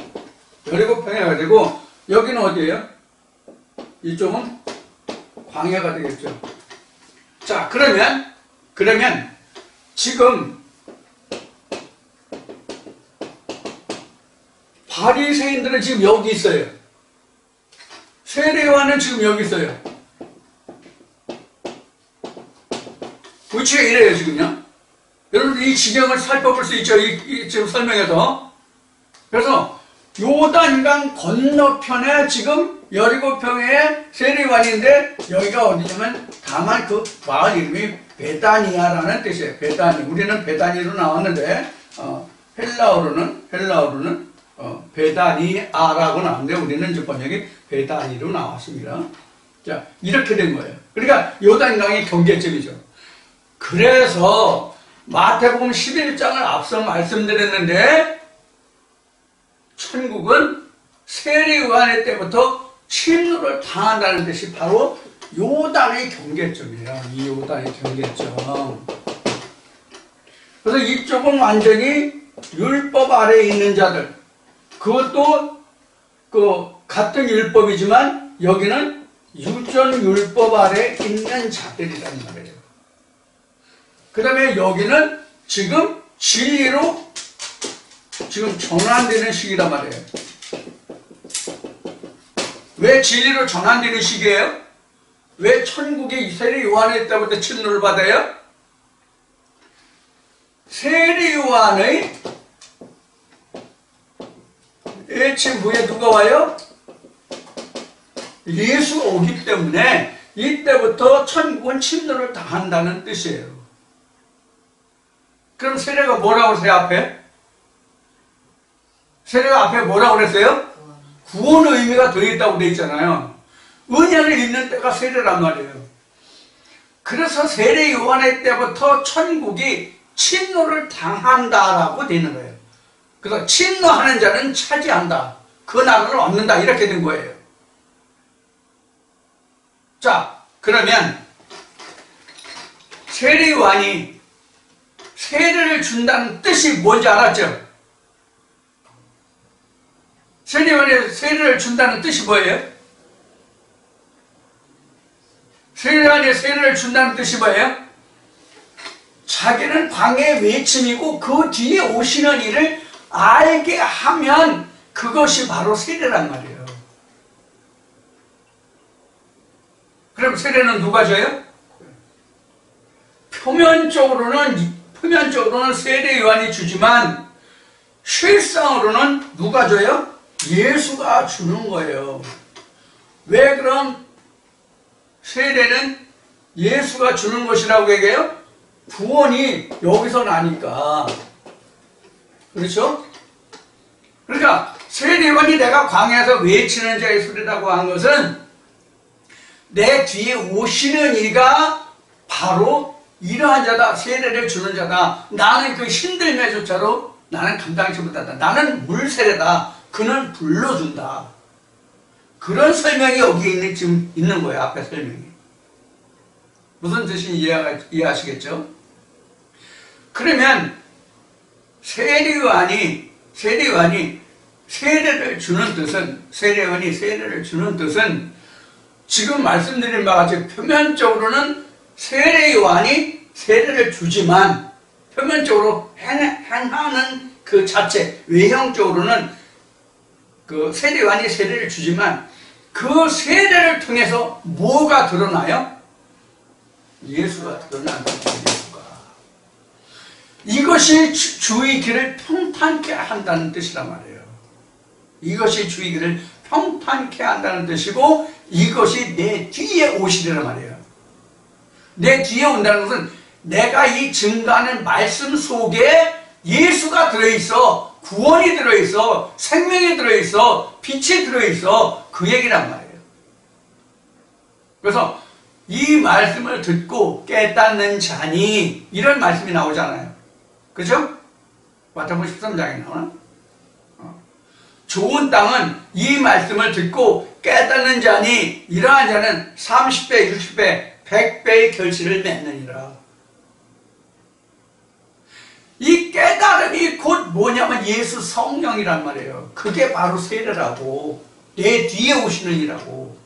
여리고 평야가 되고 여기는 어디예요? 이쪽은 광야가 되겠죠. 자, 그러면 지금 바리새인들은 지금 여기 있어요. 세례요한은 지금 여기 있어요. 위치가 이래요, 지금요. 여러분, 이 지경을 살펴볼 수 있죠, 지금 설명에서. 그래서 요단강 건너편에 지금 여리고평에 세례요한인데 여기가 어디냐면 다만 그 마을 이름이 베다니아라는 뜻이에요. 베다니. 우리는 베다니로 나왔는데 헬라어로는 베다니아라고 나왔는데 우리는 이제 번역이 베다니로 나왔습니다. 자, 이렇게 된 거예요. 그러니까 요단강이 경계점이죠. 그래서 마태복음 11장을 앞서 말씀드렸는데 천국은 세례요한의 때부터 침노를 당한다는 뜻이 바로 요단의 경계점이에요. 이 요단의 경계점. 그래서 이쪽은 완전히 율법 아래에 있는 자들, 그것도 같은 율법이지만 여기는 유전 율법 아래에 있는 자들이란 말이에요. 그 다음에 여기는 지금 진리로 지금 전환되는 시기란 말이에요. 왜 진리로 전환되는 시기예요? 왜 천국이 세례 요한의 때부터 침노를 받아요? 세례 요한의 일침 후에 누가 와요? 예수가 오기 때문에 이때부터 천국은 침노를 당한다는 뜻이에요. 그럼 세례가 뭐라고 그랬어요, 앞에? 세례가 앞에 뭐라고 그랬어요? 구원의 의미가 들어있다고 되어 있잖아요. 은혜를 입는 때가 세례란 말이에요. 그래서 세례 요한의 때부터 천국이 침노를 당한다라고 되는 거예요. 그래서 침노하는 자는 차지한다. 그 나라를 얻는다. 이렇게 된 거예요. 자, 그러면 세례 요한이 세례를 준다는 뜻이 뭔지 알았죠? 세례 요한이 세례를 준다는 뜻이 뭐예요? 세례 요한이 세례를 준다는 뜻이 뭐예요? 자기는 광야의 외침이고 그 뒤에 오시는 일을 알게 하면 그것이 바로 세례란 말이에요. 그럼 세례는 누가 줘요? 표면적으로는 세례 요한이 주지만 실상으로는 누가 줘요? 예수가 주는 거예요. 왜 그럼 세례는 예수가 주는 것이라고 얘기해요? 구원이 여기서 나니까. 그렇죠? 그러니까 세례 요한이 내가 광야에서 외치는 자의 소리라고 한 것은 내 뒤에 오시는 이가 바로 이러한 자다. 세례를 주는 자다. 나는 그 힘들매조차로 나는 감당치 못한다. 나는 물세례다. 그는 불러준다. 그런 설명이 여기 지금 있는 거예요. 앞에 설명이. 무슨 뜻인지 이해하시겠죠? 그러면 세례 요한이 세례를 주는 뜻은, 세례 요한이 세례를 주는 뜻은 지금 말씀드린 바와 같이 표면적으로는 세례 요한이 세례를 주지만 표면적으로 행하는 그 자체, 외형적으로는 그 세례 요한이 세례를 주지만 그 세례를 통해서 뭐가 드러나요? 예수가 드러난다. 예수가. 이것이 주의 길을 평탄케 한다는 뜻이란 말이에요. 이것이 주의 길을 평탄케 한다는 뜻이고 이것이 내 뒤에 오시리란 말이에요. 내 뒤에 온다는 것은 내가 이 증거하는 말씀 속에 예수가 들어있어, 구원이 들어있어, 생명이 들어있어, 빛이 들어있어, 그 얘기란 말이에요. 그래서 이 말씀을 듣고 깨닫는 자니 이런 말씀이 나오잖아요. 그죠? 마태복음 13장에 나오나? 좋은 땅은 이 말씀을 듣고 깨닫는 자니 이러한 자는 30배, 60배, 100배의 결실을 맺느니라. 이 깨달음이 곧 뭐냐면 예수 성령이란 말이에요. 그게 바로 세례라고. 내 뒤에 오시는 이라고.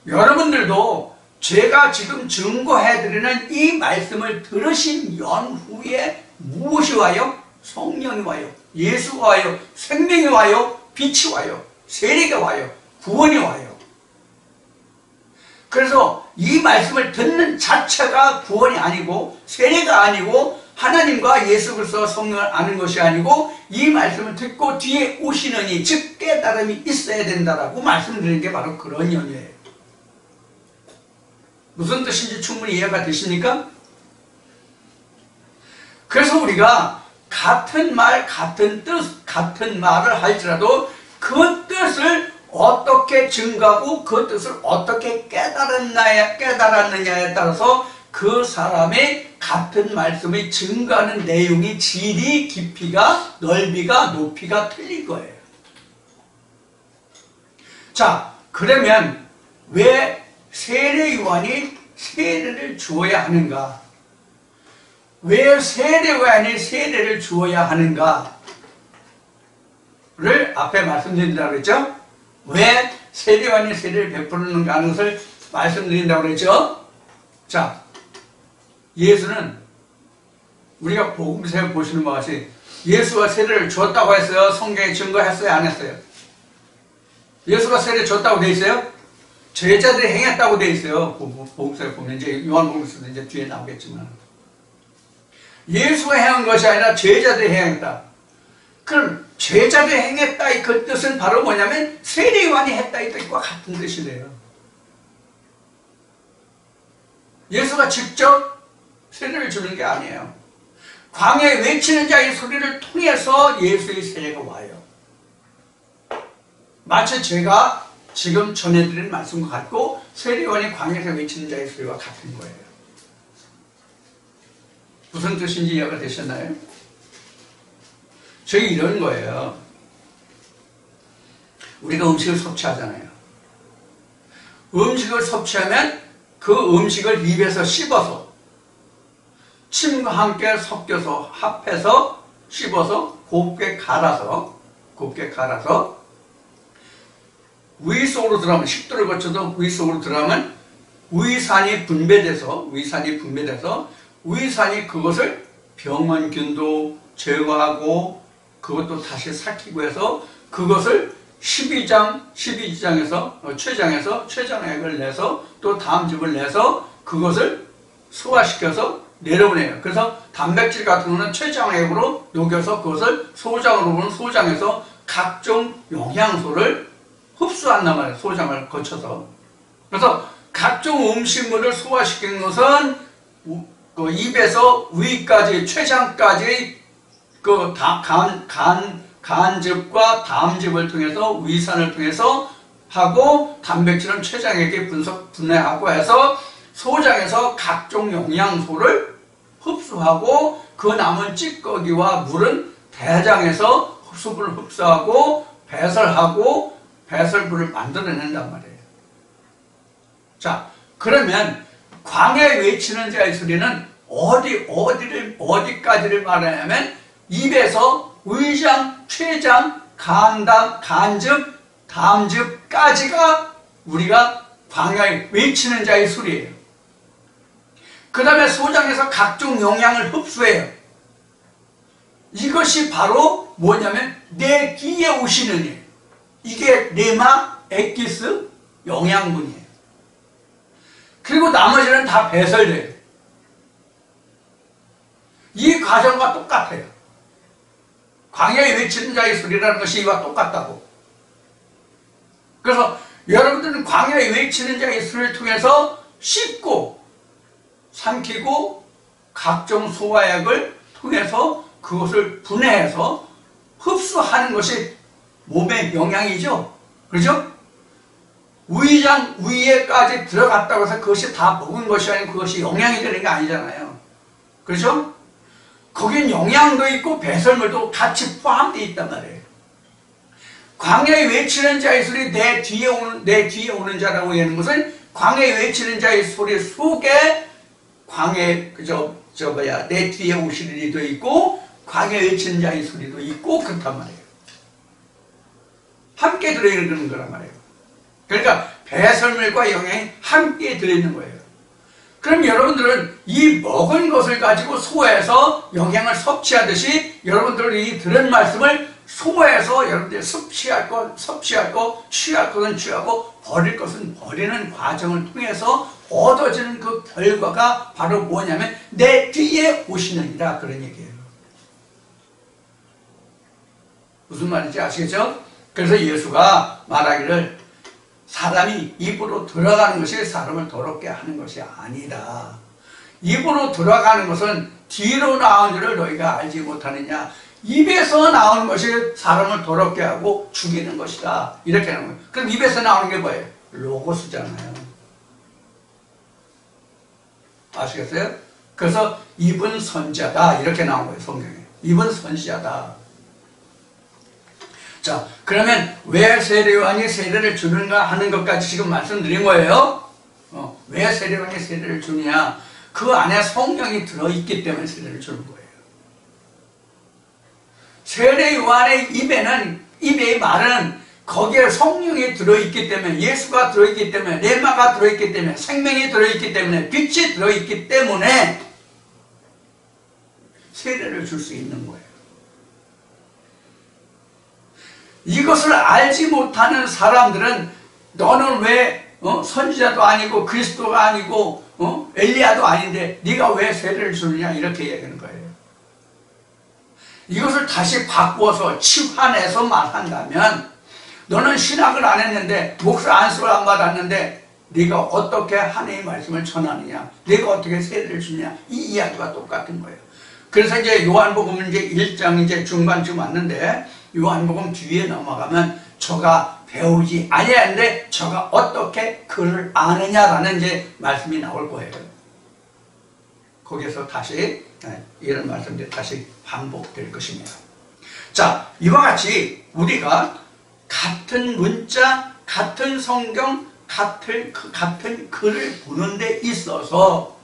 여러분들도 제가 지금 증거해드리는 이 말씀을 들으신 연후에 무엇이 와요? 성령이 와요. 예수가 와요. 생명이 와요. 빛이 와요. 세례가 와요. 구원이 와요. 그래서 이 말씀을 듣는 자체가 구원이 아니고 세례가 아니고 하나님과 예수 그리스도 성령을 아는 것이 아니고 이 말씀을 듣고 뒤에 오시느니 즉 깨달음이 있어야 된다라고 말씀드리는 게 바로 그런 연유예요. 무슨 뜻인지 충분히 이해가 되십니까? 그래서 우리가 같은 말, 같은 뜻, 같은 말을 할지라도 그 뜻을 어떻게 증가하고 그 뜻을 어떻게 깨달았느냐에 따라서 그 사람의 같은 말씀의 증가하는 내용이 질이, 깊이가, 넓이가, 높이가 틀릴 거예요. 자, 그러면 왜 세례 요한이 세례를 주어야 하는가? 왜 세례 요한이 세례를 주어야 하는가를 앞에 말씀드린다고 그랬죠? 왜 세례 요한이 세례를 베푸는가 하는 것을 말씀드린다고 그랬죠? 자, 예수는 우리가 복음서 보시는 것 같이 예수가 세례를 줬다고 했어요? 성경에 증거했어요? 안 했어요? 예수가 세례 줬다고 돼 있어요? 제자들이 행했다고 돼 있어요. 복음서에 보면 이제 요한복음서도 이제 뒤에 나오겠지만 예수가 행한 것이 아니라 제자들이 행했다. 그럼 제자들이 행했다 그 뜻은 바로 뭐냐면 세례요한이 했다 이 뜻과 같은 뜻이래요. 예수가 직접 세례를 주는 게 아니에요. 광야에 외치는 자의 소리를 통해서 예수의 세례가 와요. 마치 제가 지금 전해드린 말씀과 같고 세례요한이 광야에서 외치는 자의 소리와 같은 거예요. 무슨 뜻인지 이해가 되셨나요? 저희 이런 거예요. 우리가 음식을 섭취하잖아요. 음식을 섭취하면 그 음식을 입에서 씹어서 침과 함께 섞여서 합해서 씹어서 곱게 갈아서 위 속으로 들어가면 식도를 거쳐서 위 속으로 들어가면 위산이 분배돼서 위산이 그것을 병원균도 제거하고 그것도 다시 삭히고 해서 그것을 12장에서 췌장액을 내서 또 다음즙을 내서 그것을 소화시켜서 내려보내요. 그래서 단백질 같은 거는 췌장액으로 녹여서 그것을 소장으로 보는 소장에서 각종 영양소를 흡수한단 말이에요. 소장을 거쳐서. 그래서 각종 음식물을 소화시키는 것은 그 입에서 위까지 췌장까지 그 간즙과 담즙을 통해서 위산을 통해서 하고 단백질은 췌장에게 분해하고 해서 소장에서 각종 영양소를 흡수하고 그 남은 찌꺼기와 물은 대장에서 수분을 흡수하고 배설하고 배설물을 만들어낸단 말이에요. 자, 그러면 광야에 외치는 자의 소리는 어디까지를 말하냐면 입에서 위장, 췌장, 간즙, 담즙까지가 우리가 광야에 외치는 자의 소리예요. 그 다음에 소장에서 각종 영양을 흡수해요. 이것이 바로 뭐냐면 내 뒤에 오시는 일. 이게 네마, 엑기스, 영양분이에요. 그리고 나머지는 다 배설돼요. 이 과정과 똑같아요. 광야에 외치는 자의 소리라는 것이 이와 똑같다고. 그래서 여러분들은 광야에 외치는 자의 소리를 통해서 씹고 삼키고 각종 소화약을 통해서 그것을 분해해서 흡수하는 것이 몸의 영양이죠. 그렇죠? 위장 위에까지 들어갔다고 해서 그것이 다 먹은 것이 아니고 그것이 영양이 되는 게 아니잖아요. 그렇죠? 거긴 영양도 있고 배설물도 같이 포함되어 있단 말이에요. 광야에 외치는 자의 소리, 내 뒤에 오는 자라고 하는 것은 광야에 외치는 자의 소리 속에 내 뒤에 오실 이도 있고 광야에 외치는 자의 소리도 있고 그렇단 말이에요. 함께 들어있는 거란 말이에요. 그러니까 배설물과 영양이 함께 들어있는 거예요. 그럼 여러분들은 이 먹은 것을 가지고 소화해서 영양을 섭취하듯이 여러분들은 이 들은 말씀을 소화해서 여러분들이 섭취할 것, 취할 것은 취하고 버릴 것은 버리는 과정을 통해서 얻어지는 그 결과가 바로 뭐냐면 내 뒤에 오시느니라 그런 얘기예요. 무슨 말인지 아시겠죠? 그래서 예수가 말하기를 사람이 입으로 들어가는 것이 사람을 더럽게 하는 것이 아니다. 입으로 들어가는 것은 뒤로 나온 줄을 너희가 알지 못하느냐. 입에서 나오는 것이 사람을 더럽게 하고 죽이는 것이다. 이렇게 하는 거예요. 그럼 입에서 나오는 게 뭐예요? 로고스잖아요. 아시겠어요? 그래서 입은 선지자다. 이렇게 나온 거예요. 성경에. 입은 선지자다. 자, 그러면 왜 세례요한이 세례를 주는가 하는 것까지 지금 말씀드린 거예요. 왜 세례요한이 세례를 주느냐? 그 안에 성령이 들어있기 때문에 세례를 주는 거예요. 세례요한의 입의 말은 거기에 성령이 들어있기 때문에, 예수가 들어있기 때문에, 레마가 들어있기 때문에, 생명이 들어있기 때문에, 빛이 들어있기 때문에 세례를 줄 수 있는 거예요. 이것을 알지 못하는 사람들은 너는 왜 선지자도 아니고 그리스도가 아니고 엘리야도 아닌데 네가 왜 세례를 주느냐 이렇게 얘기하는 거예요. 이것을 다시 바꾸어서 치환해서 말한다면 너는 신학을 안 했는데 목사 안수를 안 받았는데 네가 어떻게 하나님의 말씀을 전하느냐, 네가 어떻게 세례를 주느냐, 이 이야기가 똑같은 거예요. 그래서 이제 요한복음 이제 1장 이제 중반쯤 왔는데 요한복음 뒤에 넘어가면 저가 배우지 아니하는데 저가 어떻게 그를 아느냐라는 이제 말씀이 나올 거예요. 거기서 다시 이런 말씀들이 다시 반복될 것입니다. 자, 이와 같이 우리가 같은 문자, 같은 성경, 같은 글을 보는 데 있어서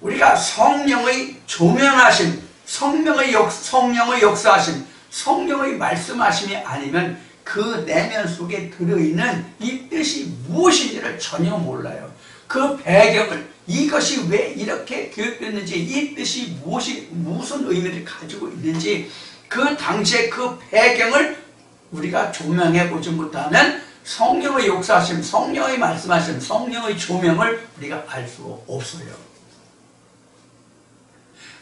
우리가 성령의 조명하심, 성령의 역사하심, 성령의 말씀하심이 아니면 그 내면 속에 들어있는 이 뜻이 무엇인지를 전혀 몰라요. 그 배경을, 이것이 왜 이렇게 교육됐는지, 이 뜻이 무슨 의미를 가지고 있는지 그 당시의 그 배경을 우리가 조명해 보지 못하면 성령의 역사하심, 성령의 말씀하심, 성령의 조명을 우리가 알 수가 없어요.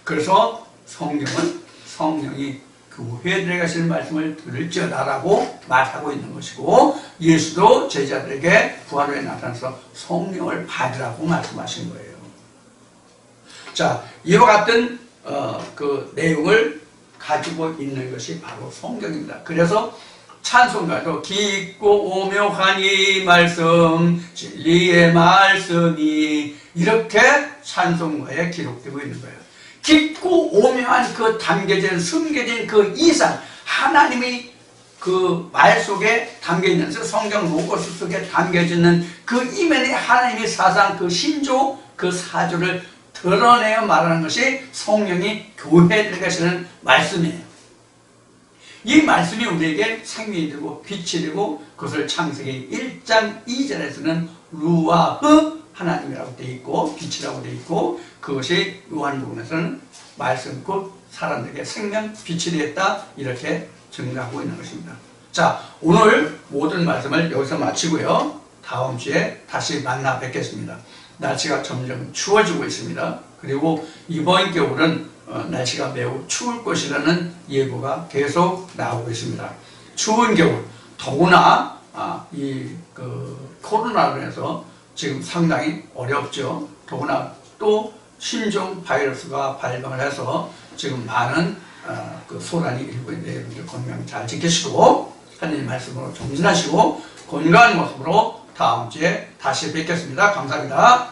그래서 성경은 성령이 교회들에게 하시는 말씀을 들을지어다라고 말하고 있는 것이고, 예수도 제자들에게 부활에 나타나서 성령을 받으라고 말씀하신 거예요. 자, 이와 같은 그 내용을 가지고 있는 것이 바로 성경입니다. 그래서 찬송가도 깊고 오묘한 이 말씀, 진리의 말씀이 이렇게 찬송가에 기록되고 있는 거예요. 깊고 오묘한 그 담겨진, 숨겨진 그 이상, 하나님이 그 말 속에 담겨있는, 성경 로고스 속에 담겨지는 그 이면의 하나님의 사상, 그 신조, 그 사조를 드러내어 말하는 것이 성령이 교회에 가시는 말씀이에요. 이 말씀이 우리에게 생명이 되고 빛이 되고, 그것을 창세기 1장 2절에서는 루아흐 하나님이라고 되어 있고 빛이라고 되어 있고, 그것이 요한복음에서는 말씀 곧 사람들에게 생명 빛이 되었다 이렇게 증가하고 있는 것입니다. 자, 오늘 모든 말씀을 여기서 마치고요, 다음 주에 다시 만나 뵙겠습니다. 날씨가 점점 추워지고 있습니다. 그리고 이번 겨울은 날씨가 매우 추울 것이라는 예보가 계속 나오고 있습니다. 추운 겨울, 더구나 코로나로 인해서 지금 상당히 어렵죠. 더구나 또 신종 바이러스가 발병을 해서 지금 많은 그 소란이 일고 있는데, 여러분들 건강 잘 지키시고 하나님 말씀으로 정진하시고 건강한 모습으로 다음 주에 다시 뵙겠습니다. 감사합니다.